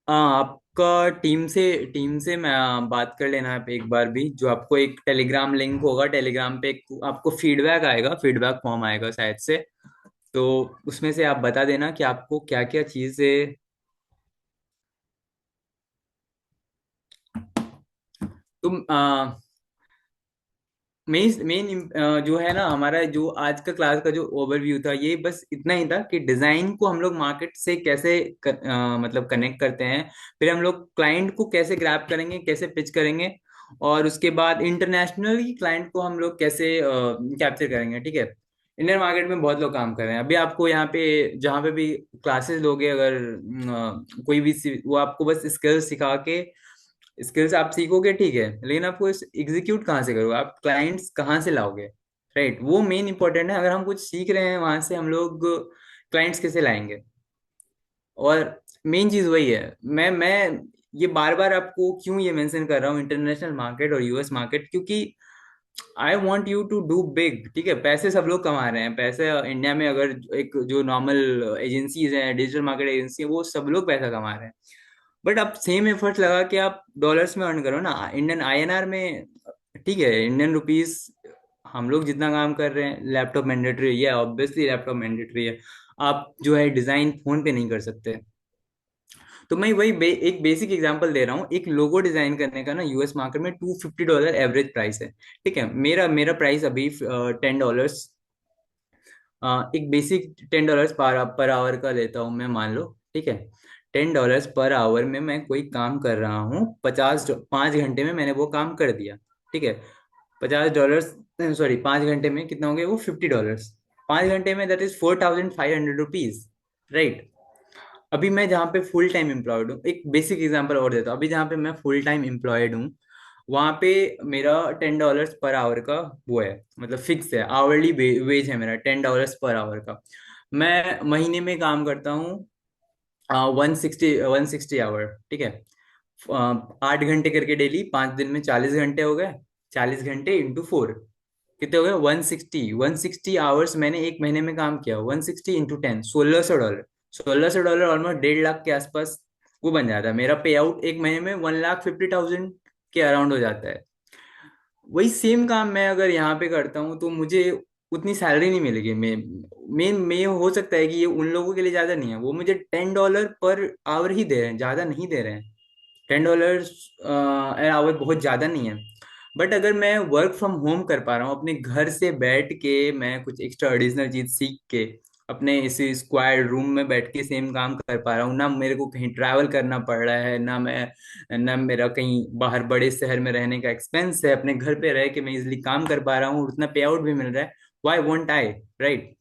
आपका टीम से मैं बात कर लेना आप एक बार भी, जो आपको एक टेलीग्राम लिंक होगा, टेलीग्राम पे एक आपको फीडबैक आएगा, फीडबैक फॉर्म आएगा शायद से। तो उसमें से आप बता देना कि आपको क्या क्या चीजें। तुम मेन मेन जो है ना, हमारा जो आज का क्लास का जो ओवरव्यू था, ये बस इतना ही था कि डिजाइन को हम लोग मार्केट से कैसे मतलब कनेक्ट करते हैं, फिर हम लोग क्लाइंट को कैसे ग्रैब करेंगे, कैसे पिच करेंगे, और उसके बाद इंटरनेशनली क्लाइंट को हम लोग कैसे कैप्चर करेंगे, ठीक है। इंडियन मार्केट में बहुत लोग काम कर रहे हैं, अभी आपको यहाँ पे जहाँ पे भी क्लासेस लोगे, अगर कोई भी वो आपको बस स्किल्स सिखा के, स्किल्स आप सीखोगे, ठीक है, लेकिन आपको इस एग्जीक्यूट कहाँ से करोगे, आप क्लाइंट्स कहाँ से लाओगे, राइट। वो मेन इंपॉर्टेंट है, अगर हम कुछ सीख रहे हैं वहां से हम लोग क्लाइंट्स कैसे लाएंगे। और मेन चीज वही है, मैं ये बार बार आपको क्यों ये मेंशन कर रहा हूँ, इंटरनेशनल मार्केट और यूएस मार्केट, क्योंकि I want you to do big, ठीक है। पैसे सब लोग कमा रहे हैं, पैसे इंडिया में अगर एक जो नॉर्मल एजेंसीज हैं, डिजिटल मार्केट एजेंसी है, वो सब लोग पैसा कमा रहे हैं। बट आप सेम एफर्ट लगा के आप डॉलर्स में अर्न करो ना, इंडियन आईएनआर में, ठीक है, इंडियन रुपीस। हम लोग जितना काम कर रहे हैं, लैपटॉप मैंडेटरी है, ऑब्वियसली लैपटॉप मैंडेटरी है। आप जो है डिजाइन फोन पे नहीं कर सकते। तो मैं वही एक बेसिक एग्जांपल दे रहा हूँ, एक लोगो डिजाइन करने का ना यूएस मार्केट में $250 एवरेज प्राइस है, ठीक है। मेरा मेरा प्राइस अभी $10, एक बेसिक $10 पर आवर का लेता हूँ मैं, मान लो, ठीक है। $10 पर आवर में मैं कोई काम कर रहा हूँ, 5 घंटे में मैंने वो काम कर दिया, ठीक है। $50, सॉरी, 5 घंटे में कितना हो गया वो, $50। 5 घंटे में दैट इज ₹4,500, राइट। अभी मैं जहाँ पे फुल टाइम एम्प्लॉयड हूँ, एक बेसिक एग्जांपल और देता हूँ, अभी जहाँ पे मैं फुल टाइम एम्प्लॉयड हूँ, वहाँ पे मेरा $10 पर आवर का वो है, मतलब फिक्स है, आवरली वेज है मेरा $10 पर आवर का। मैं महीने में काम करता हूँ 160 आवर, ठीक है। 8 घंटे करके डेली, 5 दिन में 40 घंटे हो गए। 40 घंटे इंटू 4 कितने हो गए, 160 आवर्स मैंने एक महीने में काम किया। 160 इंटू 10, $1,600। $1,600 ऑलमोस्ट 1.5 लाख के आसपास वो बन जाता है मेरा पे आउट एक महीने में। 1,50,000 के अराउंड हो जाता है। वही सेम काम मैं अगर यहाँ पे करता हूँ तो मुझे उतनी सैलरी नहीं मिलेगी। मैं हो सकता है कि ये उन लोगों के लिए ज्यादा नहीं है, वो मुझे $10 पर आवर ही दे रहे हैं, ज्यादा नहीं दे रहे हैं। $10 एन आवर बहुत ज्यादा नहीं है। बट अगर मैं वर्क फ्रॉम होम कर पा रहा हूँ, अपने घर से बैठ के मैं कुछ एक्स्ट्रा एडिशनल चीज सीख के अपने इसी स्क्वायर रूम में बैठ के सेम काम कर पा रहा हूँ, ना मेरे को कहीं ट्रैवल करना पड़ रहा है, ना मेरा कहीं बाहर बड़े शहर में रहने का एक्सपेंस है, अपने घर पे रह के मैं इजिली काम कर पा रहा हूँ, उतना पे आउट भी मिल रहा है। Why won't I, right.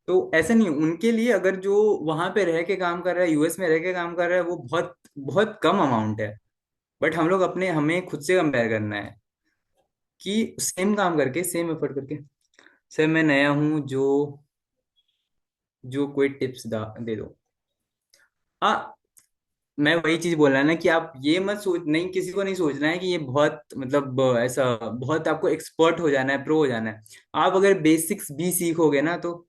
तो ऐसा नहीं, उनके लिए अगर जो वहां पे रह के काम कर रहा है, यूएस में रह के काम कर रहा है, वो बहुत बहुत कम अमाउंट है। बट हम लोग अपने हमें खुद से कंपेयर करना है कि सेम काम करके, सेम एफर्ट करके। सर मैं नया हूँ, जो कोई टिप्स दे दो। हाँ, मैं वही चीज बोल रहा ना कि आप ये मत सोच, नहीं, किसी को नहीं सोचना है कि ये बहुत मतलब ऐसा बहुत आपको एक्सपर्ट हो जाना है, प्रो हो जाना है। आप अगर बेसिक्स भी सीखोगे ना, तो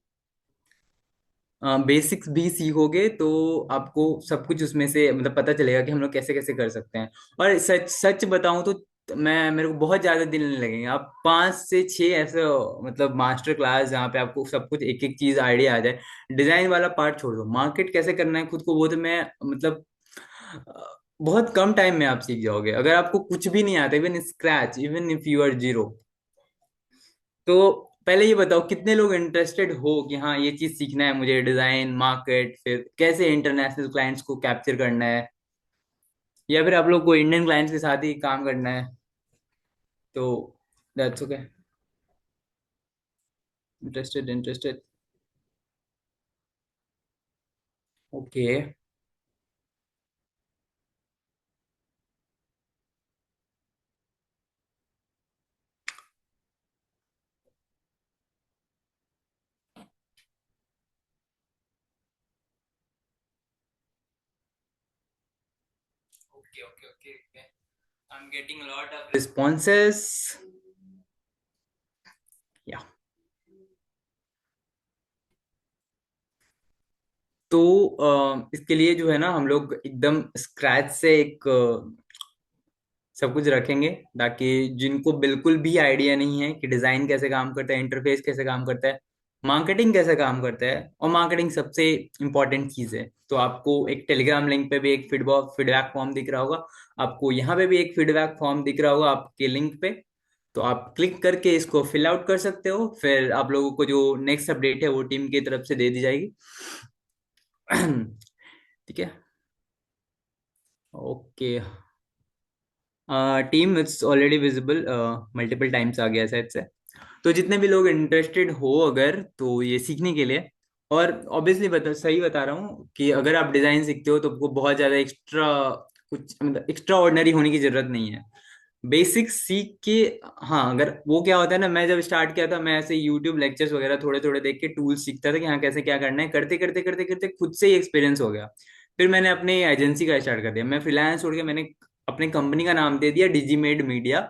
बेसिक्स भी सीखोगे तो आपको सब कुछ उसमें से मतलब पता चलेगा कि हम लोग कैसे कैसे कर सकते हैं। और सच सच बताऊं तो मैं मेरे को बहुत ज्यादा दिन नहीं लगेंगे। आप 5 से 6 ऐसे मतलब मास्टर क्लास जहाँ पे आपको सब कुछ एक एक चीज आइडिया आ जाए। डिजाइन वाला पार्ट छोड़ दो, मार्केट कैसे करना है खुद को, वो तो मैं मतलब बहुत कम टाइम में आप सीख जाओगे। अगर आपको कुछ भी नहीं आता, even scratch, even if you are zero, तो पहले ये बताओ कितने लोग इंटरेस्टेड हो कि हाँ ये चीज सीखना है मुझे, डिजाइन, मार्केट, फिर कैसे इंटरनेशनल क्लाइंट्स को कैप्चर करना है, या फिर आप लोग को इंडियन क्लाइंट्स के साथ ही काम करना है। तो that's okay. Interested, interested. Okay okay okay okay. I am getting lot of responses, या। तो इसके लिए जो है ना, हम लोग एकदम स्क्रैच से एक सब कुछ रखेंगे, ताकि जिनको बिल्कुल भी आइडिया नहीं है कि डिजाइन कैसे काम करता है, इंटरफेस कैसे काम करता है, मार्केटिंग कैसे काम करता है, और मार्केटिंग सबसे इम्पोर्टेंट चीज है, तो आपको एक टेलीग्राम लिंक पे भी एक फीडबैक फॉर्म दिख रहा होगा। आपको यहाँ पे भी एक फीडबैक फॉर्म दिख रहा होगा आपके लिंक पे। तो आप क्लिक करके इसको फिल आउट कर सकते हो, फिर आप लोगों को जो नेक्स्ट अपडेट है वो टीम की तरफ से दे दी जाएगी। ठीक है। Okay. Team it's already visible, multiple times आ गया शायद से। तो जितने भी लोग इंटरेस्टेड हो अगर, तो ये सीखने के लिए, और ऑब्वियसली सही बता रहा हूँ कि अगर आप डिजाइन सीखते हो तो आपको बहुत ज्यादा एक्स्ट्रा कुछ मतलब एक्स्ट्रा ऑर्डिनरी होने की जरूरत नहीं है। बेसिक सीख के, हाँ, अगर वो क्या होता है ना, मैं जब स्टार्ट किया था मैं ऐसे यूट्यूब लेक्चर्स वगैरह थोड़े थोड़े देख के टूल्स सीखता था कि हाँ कैसे क्या करना है, करते करते करते करते खुद से ही एक्सपीरियंस हो गया। फिर मैंने अपनी एजेंसी का स्टार्ट कर दिया, मैं फ्रीलांस छोड़ के मैंने अपनी कंपनी का नाम दे दिया डिजीमेड मीडिया।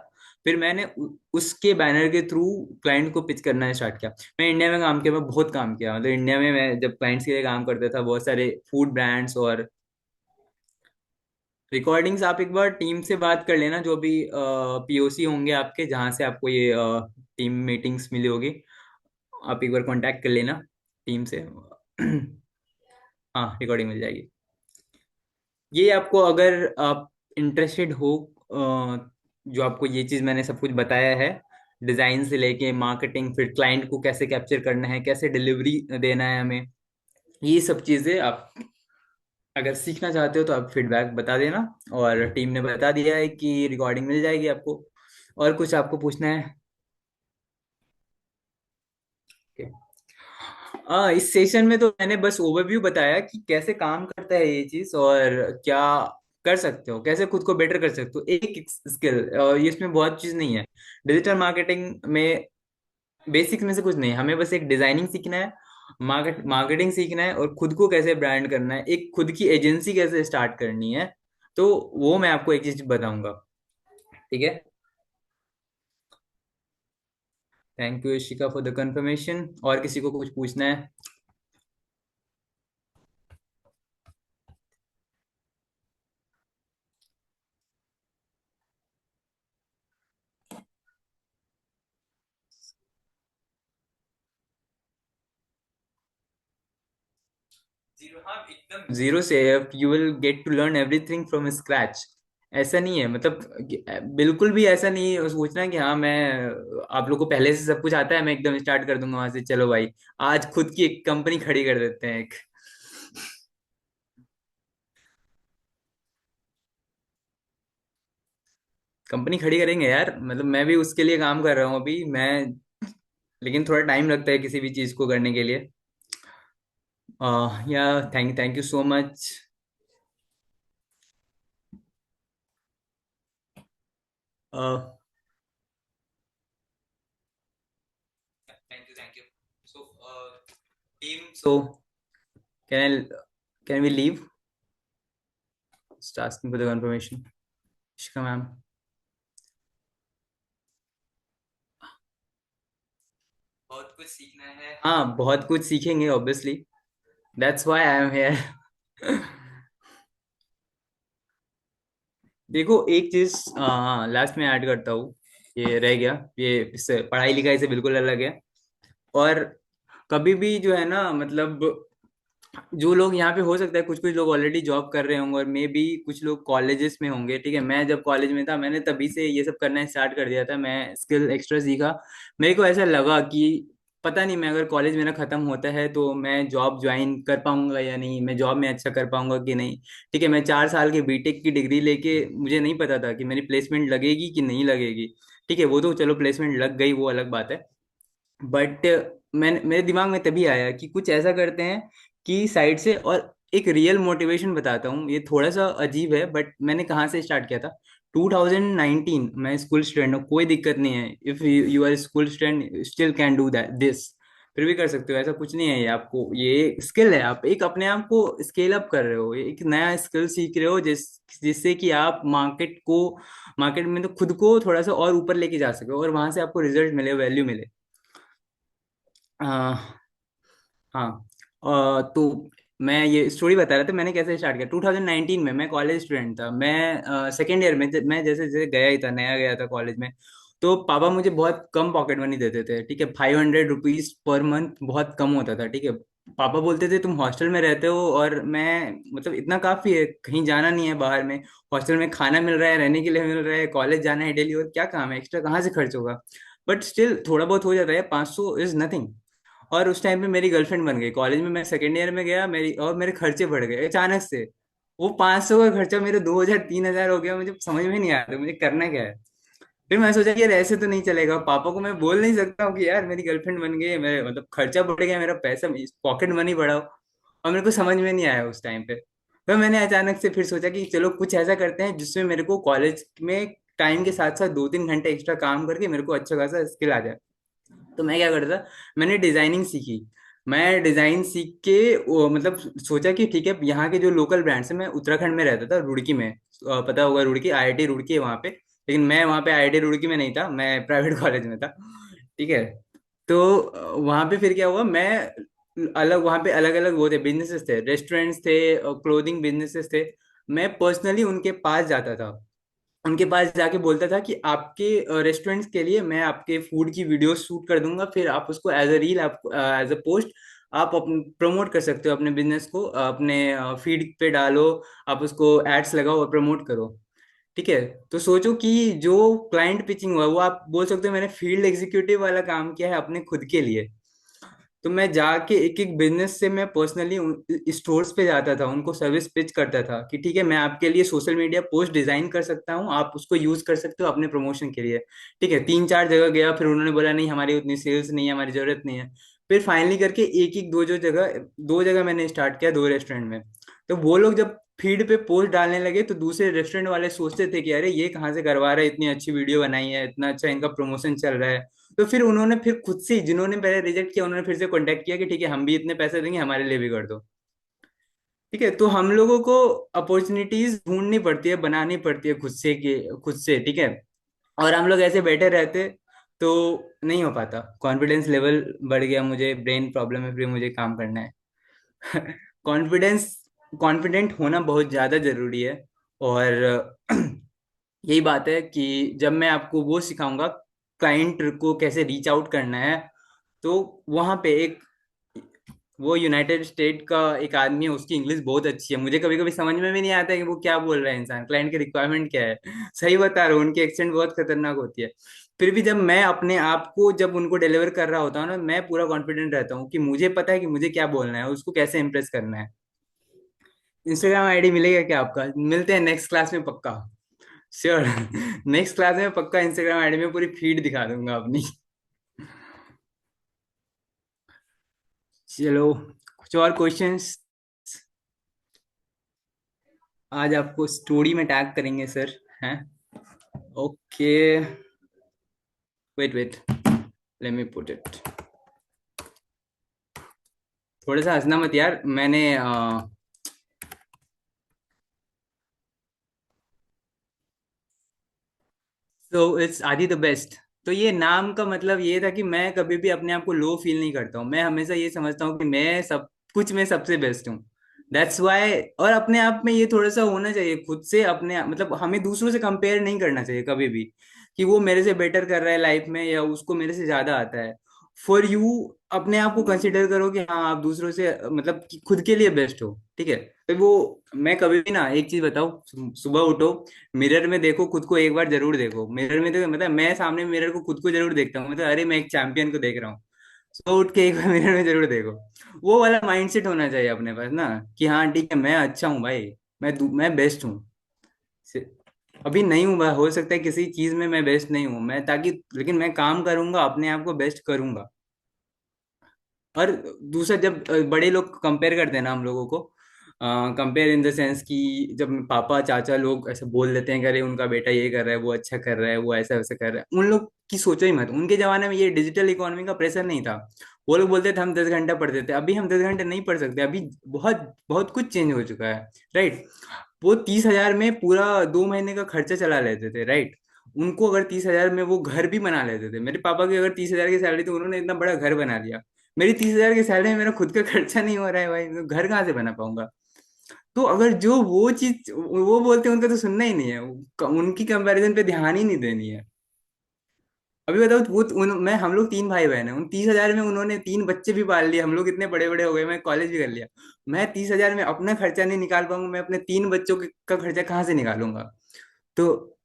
फिर मैंने उसके बैनर के थ्रू क्लाइंट को पिच करना स्टार्ट किया। मैं इंडिया में काम किया, मैं बहुत काम किया, मतलब इंडिया में मैं जब क्लाइंट्स के लिए काम करता था, बहुत सारे फूड ब्रांड्स और रिकॉर्डिंग्स। आप एक बार टीम से बात कर लेना, जो भी पीओसी होंगे आपके, जहाँ से आपको ये टीम मीटिंग्स मिली होगी, आप एक बार कांटेक्ट कर लेना टीम से। हाँ, रिकॉर्डिंग मिल जाएगी। ये आपको अगर आप इंटरेस्टेड हो, जो आपको ये चीज़ मैंने सब कुछ बताया है, डिजाइन से लेके मार्केटिंग, फिर क्लाइंट को कैसे कैप्चर करना है, कैसे डिलीवरी देना है हमें, ये सब चीजें आप अगर सीखना चाहते हो तो आप फीडबैक बता देना। और टीम ने बता दिया है कि रिकॉर्डिंग मिल जाएगी आपको। और कुछ आपको पूछना है? Okay. इस सेशन में तो मैंने बस ओवरव्यू बताया कि कैसे काम करता है ये चीज, और क्या कर सकते हो, कैसे खुद को बेटर कर सकते हो, एक स्किल। इसमें बहुत चीज नहीं है डिजिटल मार्केटिंग में। बेसिक्स में से कुछ नहीं, हमें बस एक डिजाइनिंग सीखना है, मार्केटिंग सीखना है, और खुद को कैसे ब्रांड करना है, एक खुद की एजेंसी कैसे स्टार्ट करनी है। तो वो मैं आपको एक चीज बताऊंगा। ठीक है। Thank you Ishika for the confirmation. और किसी को कुछ पूछना है? जीरो, हाँ एकदम जीरो से you will get to learn everything from scratch. ऐसा नहीं है, मतलब बिल्कुल भी ऐसा नहीं है सोचना कि हाँ मैं, आप लोग को पहले से सब कुछ आता है, मैं एकदम स्टार्ट कर दूंगा वहां से। चलो भाई, आज खुद की एक कंपनी खड़ी कर देते हैं एक। कंपनी खड़ी करेंगे यार, मतलब मैं भी उसके लिए काम कर रहा हूँ अभी मैं। लेकिन थोड़ा टाइम लगता है किसी भी चीज को करने के लिए। या thank you so much. Thank you so team. So can can we leave? Asking for the confirmation. Shikha ma'am. बहुत कुछ सीखना है, हाँ बहुत कुछ सीखेंगे obviously. That's why I am here. देखो एक चीज लास्ट में ऐड करता हूँ, ये रह गया, ये इससे पढ़ाई लिखाई से बिल्कुल अलग है। और कभी भी जो है ना, मतलब जो लोग यहाँ पे, हो सकता है कुछ कुछ लोग ऑलरेडी जॉब कर रहे होंगे, और मे बी कुछ लोग कॉलेजेस में होंगे। ठीक है, मैं जब कॉलेज में था मैंने तभी से ये सब करना स्टार्ट कर दिया था, मैं स्किल एक्स्ट्रा सीखा। मेरे को ऐसा लगा कि पता नहीं, मैं अगर कॉलेज मेरा खत्म होता है तो मैं जॉब ज्वाइन कर पाऊंगा या नहीं, मैं जॉब में अच्छा कर पाऊंगा कि नहीं। ठीक है, मैं 4 साल की बीटेक की डिग्री लेके मुझे नहीं पता था कि मेरी प्लेसमेंट लगेगी कि नहीं लगेगी। ठीक है, वो तो चलो प्लेसमेंट लग गई, वो अलग बात है। बट मैं, मेरे दिमाग में तभी आया कि कुछ ऐसा करते हैं कि साइड से, और एक रियल मोटिवेशन बताता हूँ, ये थोड़ा सा अजीब है बट मैंने कहाँ से स्टार्ट किया था। 2019 मैं स्कूल स्टूडेंट हूँ, कोई दिक्कत नहीं है। If you are school student still can do that this, फिर भी कर सकते हो, ऐसा कुछ नहीं है। ये आपको, ये स्किल है, आप एक अपने आप को स्केल अप कर रहे हो, ये एक नया स्किल सीख रहे हो जिससे कि आप मार्केट में तो खुद को थोड़ा सा और ऊपर लेके जा सके, और वहां से आपको रिजल्ट मिले, वैल्यू मिले। हाँ। हाँ। तो मैं ये स्टोरी बता रहा था, मैंने कैसे स्टार्ट किया। 2019 में मैं कॉलेज स्टूडेंट था, मैं सेकेंड ईयर में मैं जैसे जैसे गया ही था, नया गया था कॉलेज में। तो पापा मुझे बहुत कम पॉकेट मनी देते थे। ठीक है, 500 रुपीज पर मंथ बहुत कम होता था। ठीक है, पापा बोलते थे तुम हॉस्टल में रहते हो, और मैं, मतलब इतना काफी है, कहीं जाना नहीं है बाहर में, हॉस्टल में खाना मिल रहा है, रहने के लिए मिल रहा है, कॉलेज जाना है डेली, और क्या काम है, एक्स्ट्रा कहाँ से खर्च होगा। बट स्टिल थोड़ा बहुत हो जाता है, 500 इज नथिंग। और उस टाइम पे मेरी गर्लफ्रेंड बन गई कॉलेज में, मैं सेकेंड ईयर में गया, मेरी और मेरे खर्चे बढ़ गए अचानक से। वो 500 का खर्चा मेरे 2,000 3,000 हो गया, मुझे समझ में नहीं आ रहा मुझे करना क्या है। फिर मैं सोचा कि यार ऐसे तो नहीं चलेगा, पापा को मैं बोल नहीं सकता हूँ कि यार मेरी गर्लफ्रेंड बन गई है, मेरे मतलब खर्चा बढ़ गया, मेरा पैसा, पॉकेट मनी बढ़ाओ। और मेरे को समझ में नहीं आया उस टाइम पे। फिर मैंने अचानक से फिर सोचा कि चलो कुछ ऐसा करते हैं जिसमें मेरे को कॉलेज में टाइम के साथ साथ 2-3 घंटे एक्स्ट्रा काम करके मेरे को अच्छा खासा स्किल आ जाए। तो मैं क्या करता, मैंने डिजाइनिंग सीखी। मैं डिजाइन सीख के मतलब सोचा कि ठीक है, यहाँ के जो लोकल ब्रांड्स है, मैं उत्तराखंड में रहता था, रुड़की में, पता होगा रुड़की, आईआईटी रुड़की है वहाँ पे। लेकिन मैं वहाँ पे आईआईटी रुड़की में नहीं था, मैं प्राइवेट कॉलेज में था। ठीक है। तो वहाँ पे फिर क्या हुआ, मैं अलग, वहाँ पे अलग अलग वो थे, बिजनेसेस थे, रेस्टोरेंट्स थे, क्लोथिंग बिजनेसेस थे। मैं पर्सनली उनके पास जाता था, उनके पास जाके बोलता था कि आपके रेस्टोरेंट्स के लिए मैं आपके फूड की वीडियो शूट कर दूंगा, फिर आप उसको एज अ रील, आप एज अ पोस्ट आप प्रमोट कर सकते हो अपने बिजनेस को, अपने फीड पे डालो, आप उसको एड्स लगाओ और प्रमोट करो। ठीक है। तो सोचो कि जो क्लाइंट पिचिंग हुआ वो आप बोल सकते हो मैंने फील्ड एग्जीक्यूटिव वाला काम किया है अपने खुद के लिए। तो मैं जाके एक एक बिजनेस से मैं पर्सनली स्टोर्स पे जाता था, उनको सर्विस पिच करता था कि ठीक है मैं आपके लिए सोशल मीडिया पोस्ट डिजाइन कर सकता हूँ, आप उसको यूज कर सकते हो अपने प्रमोशन के लिए। ठीक है, तीन चार जगह गया, फिर उन्होंने बोला नहीं हमारी उतनी सेल्स नहीं है, हमारी जरूरत नहीं है। फिर फाइनली करके एक एक दो जगह मैंने स्टार्ट किया, दो रेस्टोरेंट में। तो वो लोग जब फीड पे पोस्ट डालने लगे तो दूसरे रेस्टोरेंट वाले सोचते थे कि अरे ये कहाँ से करवा रहे हैं, इतनी अच्छी वीडियो बनाई है, इतना अच्छा इनका प्रमोशन चल रहा है। तो फिर उन्होंने फिर खुद से ही, जिन्होंने पहले रिजेक्ट किया उन्होंने फिर से कांटेक्ट किया कि ठीक है हम भी इतने पैसे देंगे, हमारे लिए भी कर दो। ठीक है, तो हम लोगों को अपॉर्चुनिटीज ढूंढनी पड़ती है, बनानी पड़ती है खुद से। ठीक है, और हम लोग ऐसे बैठे रहते तो नहीं हो पाता। कॉन्फिडेंस लेवल बढ़ गया, मुझे ब्रेन प्रॉब्लम है, फिर मुझे काम करना है। कॉन्फिडेंस कॉन्फिडेंट होना बहुत ज्यादा जरूरी है। और यही बात है कि जब मैं आपको वो सिखाऊंगा क्लाइंट को कैसे रीच आउट करना है, तो वहां पे एक वो यूनाइटेड स्टेट का एक आदमी है, उसकी इंग्लिश बहुत अच्छी है, मुझे कभी कभी समझ में भी नहीं आता है कि वो क्या बोल रहा है, इंसान क्लाइंट की रिक्वायरमेंट क्या है। सही बता रहा हूँ, उनकी एक्सेंट बहुत खतरनाक होती है। फिर भी जब मैं अपने आप को जब उनको डिलीवर कर रहा होता हूँ ना, मैं पूरा कॉन्फिडेंट रहता हूँ कि मुझे पता है कि मुझे क्या बोलना है, उसको कैसे इंप्रेस करना है। इंस्टाग्राम आईडी मिलेगा क्या आपका? मिलते हैं नेक्स्ट क्लास में पक्का। श्योर। नेक्स्ट क्लास में पक्का इंस्टाग्राम आईडी में पूरी फीड दिखा दूंगा अपनी। चलो, कुछ और क्वेश्चंस? आज आपको स्टोरी में टैग करेंगे सर, हैं? Okay, wait wait, let me put it. थोड़ा सा हंसना मत यार, मैंने सो इट्स आदि द बेस्ट। तो ये नाम का मतलब ये था कि मैं कभी भी अपने आप को लो फील नहीं करता हूँ, मैं हमेशा ये समझता हूँ कि मैं सब कुछ में सबसे बेस्ट हूँ। That's why. और अपने आप में ये थोड़ा सा होना चाहिए खुद से, मतलब हमें दूसरों से कंपेयर नहीं करना चाहिए कभी भी कि वो मेरे से बेटर कर रहा है लाइफ में या उसको मेरे से ज्यादा आता है। फॉर यू, अपने आप को कंसिडर करो कि हाँ आप दूसरों से मतलब कि खुद के लिए बेस्ट हो। ठीक है, तो वो मैं कभी भी ना, एक चीज बताओ, सुबह उठो, मिरर में देखो खुद को एक बार जरूर देखो। मिरर में तो मतलब मैं सामने मिरर को खुद को जरूर देखता हूँ, मतलब अरे मैं एक चैंपियन को देख रहा हूँ। सो उठ के एक बार मिरर में जरूर देखो। वो वाला माइंडसेट होना चाहिए अपने पास ना, कि हाँ ठीक है मैं अच्छा हूँ भाई, मैं बेस्ट हूँ। से- अभी नहीं हूँ भाई, हो सकता है किसी चीज में मैं बेस्ट नहीं हूँ मैं, ताकि लेकिन मैं काम करूंगा, अपने आप को बेस्ट करूंगा। और दूसरा, जब बड़े लोग कंपेयर करते हैं ना हम लोगों को, कंपेयर इन द सेंस कि जब पापा चाचा लोग ऐसे बोल देते हैं कि अरे उनका बेटा ये कर रहा है, वो अच्छा कर रहा है, वो ऐसा वैसा कर रहा है, उन लोग की सोचो ही मत। उनके जमाने में ये डिजिटल इकोनॉमी का प्रेशर नहीं था। वो लोग बोलते थे हम 10 घंटा पढ़ते थे, अभी हम 10 घंटे नहीं पढ़ सकते, अभी बहुत बहुत कुछ चेंज हो चुका है। राइट। वो 30,000 में पूरा 2 महीने का खर्चा चला लेते थे। राइट। उनको अगर 30,000 में वो घर भी बना लेते थे, मेरे पापा की अगर 30,000 की सैलरी तो उन्होंने इतना बड़ा घर बना लिया। मेरी 30,000 की सैलरी में मेरा खुद का खर्चा नहीं हो रहा है भाई, तो घर कहाँ से बना पाऊंगा? तो अगर जो वो चीज वो बोलते हैं उनका तो सुनना ही नहीं है, उनकी कंपैरिजन पे ध्यान ही नहीं देनी है। अभी बताओ, मैं हम लोग 3 भाई बहन हैं, उन 30,000 में उन्होंने 3 बच्चे भी पाल लिए, हम लोग इतने बड़े बड़े हो गए, मैं कॉलेज भी कर लिया। मैं 30,000 में अपना खर्चा नहीं निकाल पाऊंगा, मैं अपने 3 बच्चों का खर्चा कहाँ से निकालूंगा? तो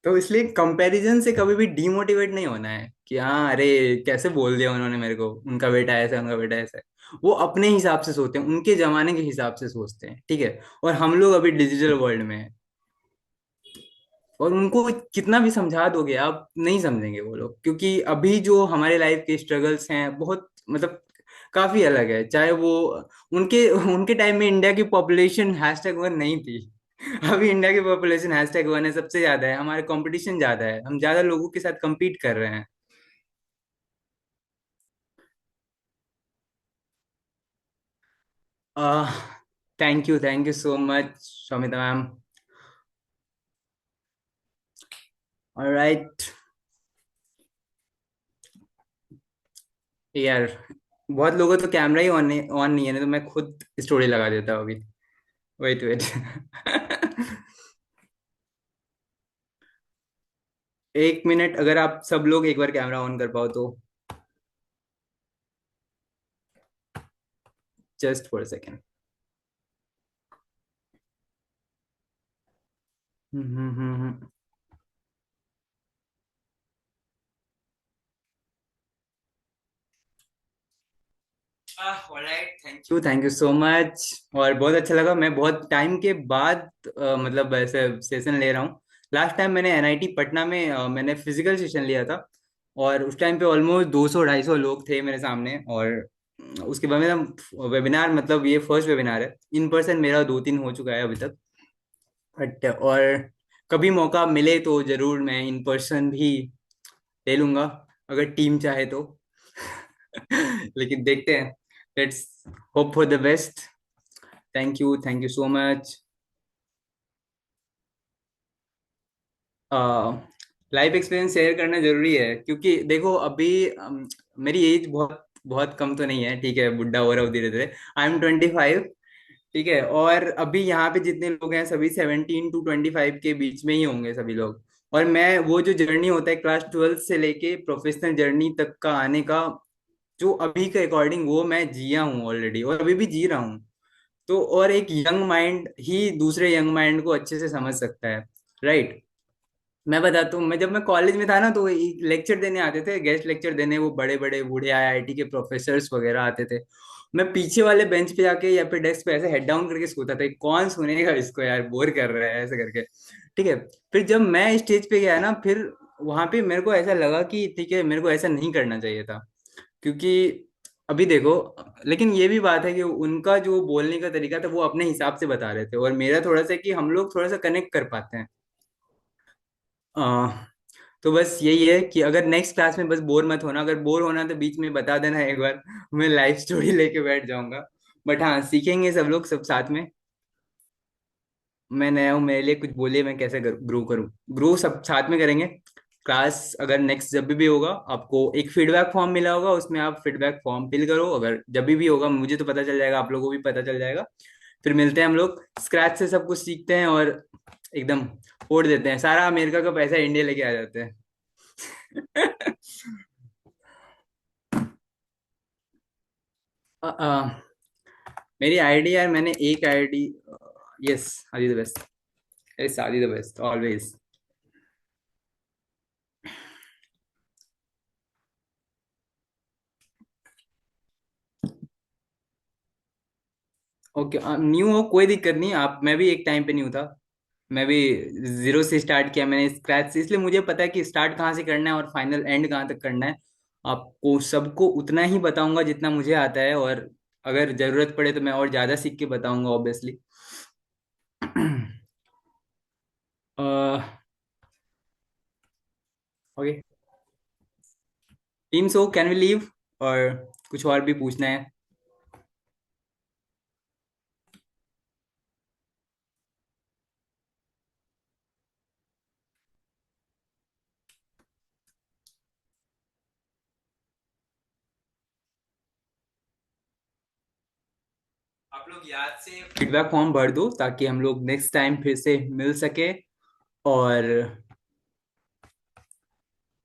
तो इसलिए कंपैरिजन से कभी भी डिमोटिवेट नहीं होना है कि हाँ अरे कैसे बोल दिया उन्होंने मेरे को, उनका बेटा ऐसा है, उनका बेटा ऐसा है। वो अपने हिसाब से सोचते हैं, उनके जमाने के हिसाब से सोचते हैं। ठीक है, और हम लोग अभी डिजिटल वर्ल्ड में हैं। और उनको कितना भी समझा दोगे आप, नहीं समझेंगे वो लोग, क्योंकि अभी जो हमारे लाइफ के स्ट्रगल्स हैं बहुत मतलब काफी अलग है। चाहे वो उनके उनके टाइम में इंडिया की पॉपुलेशन #1 नहीं थी। अभी इंडिया की पॉपुलेशन #1 है, सबसे ज्यादा है, हमारे कंपटीशन ज्यादा है, हम ज्यादा लोगों के साथ compete कर रहे हैं। Thank you so much Shamita ma'am. Alright यार, बहुत लोगों तो कैमरा ही ऑन नहीं है, नहीं तो मैं खुद स्टोरी लगा देता हूँ अभी। Wait wait. 1 मिनट, अगर आप सब लोग एक बार कैमरा ऑन कर पाओ तो। Just for a second. Hmm. Alright, thank you so much. और बहुत अच्छा लगा, मैं बहुत टाइम के बाद मतलब ऐसे सेशन ले रहा हूँ। लास्ट टाइम मैंने एनआईटी पटना में मैंने फिजिकल सेशन लिया था, और उस टाइम पे ऑलमोस्ट 200 250 लोग थे मेरे सामने। और उसके बाद मेरा वेबिनार, मतलब ये फर्स्ट वेबिनार है इन पर्सन, मेरा 2 3 हो चुका है अभी तक। बट और कभी मौका मिले तो जरूर मैं इन पर्सन भी ले लूंगा, अगर टीम चाहे तो। लेकिन देखते हैं, let's hope for the best. Thank you so much. Life experience share करना जरूरी है, क्योंकि देखो अभी मेरी एज बहुत बहुत कम तो नहीं है, ठीक है, बुढ़ा हो रहा हूँ धीरे धीरे। आई एम 25, ठीक है। और अभी यहाँ पे जितने लोग हैं सभी 17 to 25 के बीच में ही होंगे सभी लोग। और मैं वो जो जर्नी होता है क्लास 12 से लेके प्रोफेशनल जर्नी तक का आने का, जो अभी के अकॉर्डिंग वो मैं जिया हूँ ऑलरेडी, और अभी भी जी रहा हूँ। तो और एक यंग माइंड ही दूसरे यंग माइंड को अच्छे से समझ सकता है, राइट। मैं बताता हूँ, मैं जब मैं कॉलेज में था ना, तो लेक्चर देने आते थे, गेस्ट लेक्चर देने, वो बड़े बड़े बूढ़े आईआईटी के प्रोफेसर्स वगैरह आते थे। मैं पीछे वाले बेंच पे जाके या फिर डेस्क पे ऐसे हेड डाउन करके सोता था, कौन सुनेगा इसको यार, बोर कर रहा है ऐसे करके। ठीक है। फिर जब मैं स्टेज पे गया ना, फिर वहां पे मेरे को ऐसा लगा कि ठीक है, मेरे को ऐसा नहीं करना चाहिए था। क्योंकि अभी देखो, लेकिन ये भी बात है कि उनका जो बोलने का तरीका था वो अपने हिसाब से बता रहे थे, और मेरा थोड़ा सा कि हम लोग थोड़ा सा कनेक्ट कर पाते हैं। आ, तो बस यही है कि अगर नेक्स्ट क्लास में बस बोर मत होना, अगर बोर होना तो बीच में बता देना एक बार, मैं लाइफ स्टोरी लेके बैठ जाऊंगा। बट हाँ, सीखेंगे सब लोग सब साथ में। मैं नया हूँ, मेरे लिए कुछ बोलिए, मैं कैसे ग्रो करूँ। ग्रो सब साथ में करेंगे। क्लास अगर नेक्स्ट जब भी होगा, आपको एक फीडबैक फॉर्म मिला होगा, उसमें आप फीडबैक फॉर्म फिल करो। अगर जब भी होगा मुझे तो पता चल जाएगा, आप लोगों को भी पता चल जाएगा। फिर मिलते हैं हम लोग, स्क्रैच से सब कुछ सीखते हैं, और एकदम फोड़ देते हैं, सारा अमेरिका का पैसा इंडिया लेके आ जाते हैं। अ, अ, मेरी आईडी यार, मैंने एक आईडी, यस, आदि द बेस्ट। यस, आदि the best always. Okay, new हो कोई दिक्कत नहीं, आप, मैं भी एक टाइम पे न्यू था। मैं भी जीरो से स्टार्ट किया मैंने, स्क्रैच से, इसलिए मुझे पता है कि स्टार्ट कहाँ से करना है और फाइनल एंड कहाँ तक करना है। आपको सबको उतना ही बताऊंगा जितना मुझे आता है, और अगर जरूरत पड़े तो मैं और ज्यादा सीख के बताऊंगा obviously. Okay, team, so can we leave, और कुछ और भी पूछना है? आप लोग याद से फीडबैक फॉर्म भर दो, ताकि हम लोग नेक्स्ट टाइम फिर से मिल सके। और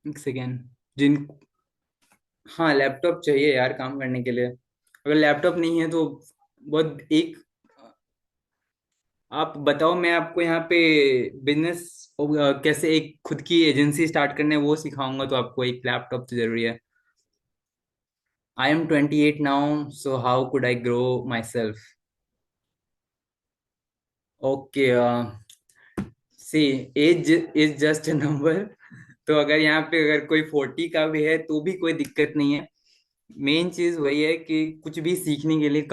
एक सेकेंड, जिन, हाँ लैपटॉप चाहिए यार काम करने के लिए। अगर लैपटॉप नहीं है तो बहुत एक, आप बताओ, मैं आपको यहाँ पे बिजनेस कैसे एक खुद की एजेंसी स्टार्ट करने वो सिखाऊंगा, तो आपको एक लैपटॉप तो जरूरी है। I am 28 now, so how could I grow myself? Okay, see, age is just a number. तो अगर यहाँ पे अगर कोई 40 का भी है तो भी कोई दिक्कत नहीं है। मेन चीज वही है कि कुछ भी सीखने के लिए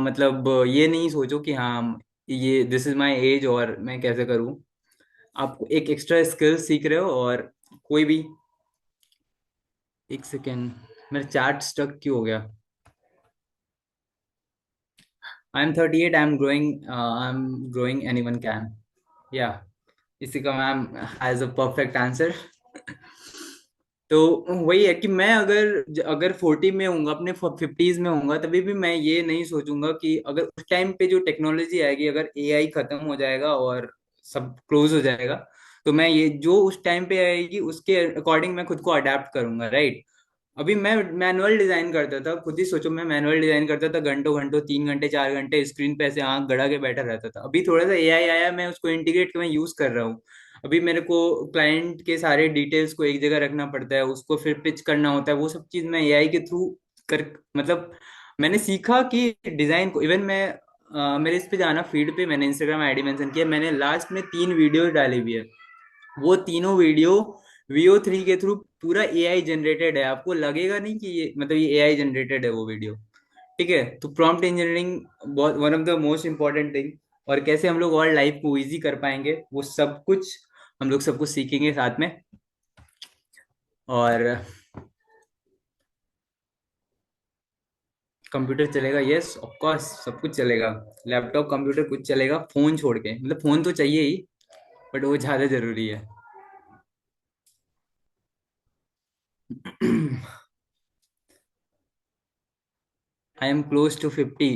मतलब ये नहीं सोचो कि हाँ ये दिस इज माय एज और मैं कैसे करूँ। आप एक एक्स्ट्रा स्किल सीख रहे हो, और कोई भी, एक सेकेंड, मेरा चार्ट स्टक क्यों हो गया? I am 38, I am growing anyone can, या, इसी का ma'am has a perfect answer. तो वही है कि मैं अगर अगर 40 में हूँगा, अपने 50s में हूँगा, तभी भी मैं ये नहीं सोचूंगा कि अगर उस टाइम पे जो टेक्नोलॉजी आएगी, अगर एआई खत्म हो जाएगा और सब क्लोज हो जाएगा, तो मैं ये जो उस टाइम पे आएगी उसके अकॉर्डिंग मैं खुद को अडेप्ट करूंगा, राइट। अभी मैं मैनुअल डिजाइन करता था, खुद ही सोचो, मैं मैनुअल डिजाइन करता था घंटों घंटों, 3 घंटे 4 घंटे स्क्रीन पे ऐसे आंख गड़ा के बैठा रहता था। अभी थोड़ा सा एआई आया, मैं उसको इंटीग्रेट मैं यूज कर रहा हूँ। अभी मेरे को क्लाइंट के सारे डिटेल्स को एक जगह रखना पड़ता है, उसको फिर पिच करना होता है, वो सब चीज मैं एआई के थ्रू कर, मतलब मैंने सीखा कि डिजाइन को इवन मैं मेरे इस पे जाना, फीड पे मैंने इंस्टाग्राम आईडी मेंशन किया, मैंने लास्ट में 3 वीडियो डाली हुई है। वो तीनों वीडियो VO3 के थ्रू पूरा एआई जनरेटेड है, आपको लगेगा नहीं कि ये मतलब ये एआई जनरेटेड है वो वीडियो। ठीक है, तो प्रॉम्प्ट इंजीनियरिंग बहुत one of the most important thing. और कैसे हम लोग और लाइफ को इजी कर पाएंगे, वो सब कुछ हम लोग सब कुछ सीखेंगे साथ में। और कंप्यूटर चलेगा, यस ऑफ कोर्स, सब कुछ चलेगा। लैपटॉप कंप्यूटर कुछ चलेगा, फोन छोड़ के, मतलब फोन तो चाहिए ही, बट वो ज्यादा जरूरी है। I am close to 50।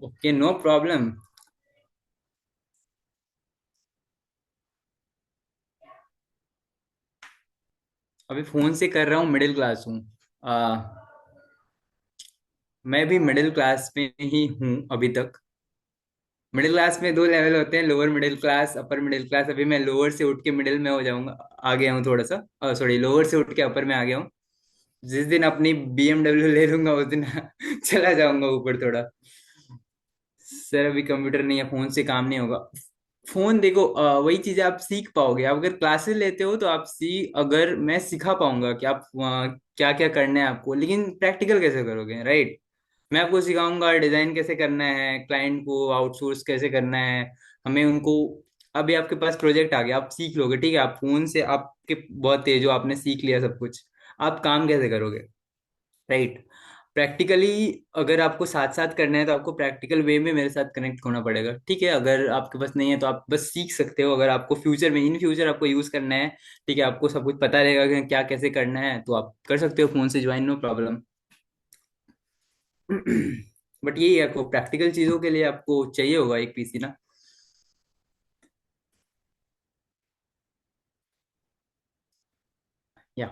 Okay, no problem. अभी फोन से कर रहा हूँ, मिडिल क्लास हूँ। आ, मैं भी मिडिल क्लास में ही हूँ अभी तक। मिडिल क्लास में 2 लेवल होते हैं, lower middle class, upper middle class. अभी मैं लोअर से उठ के मिडिल में हो जाऊंगा, आ गया हूँ थोड़ा सा, सॉरी, लोअर से उठ के अपर में आ गया हूँ। जिस दिन अपनी BMW ले लूंगा उस दिन चला जाऊंगा ऊपर थोड़ा। सर अभी कंप्यूटर नहीं है, फोन से काम नहीं होगा। फोन देखो, वही चीजें आप सीख पाओगे, आप अगर क्लासेस लेते हो तो आप अगर मैं सिखा पाऊंगा कि आप क्या क्या करना है आपको, लेकिन प्रैक्टिकल कैसे करोगे, राइट? मैं आपको सिखाऊंगा डिजाइन कैसे करना है, क्लाइंट को आउटसोर्स कैसे करना है, हमें उनको। अभी आपके पास प्रोजेक्ट आ गया, आप सीख लोगे, ठीक है, आप फोन से आपके बहुत तेज हो, आपने सीख लिया सब कुछ, आप काम कैसे करोगे, राइट? प्रैक्टिकली अगर आपको साथ साथ करना है तो आपको प्रैक्टिकल वे में मेरे साथ कनेक्ट होना पड़ेगा, ठीक है? अगर आपके पास नहीं है तो आप बस सीख सकते हो, अगर आपको फ्यूचर में, इन फ्यूचर आपको यूज करना है, ठीक है, आपको सब कुछ पता रहेगा कि क्या कैसे करना है, तो आप कर सकते हो फोन से ज्वाइन, नो प्रॉब्लम। बट यही है, आपको प्रैक्टिकल चीजों के लिए आपको चाहिए होगा एक PC ना। या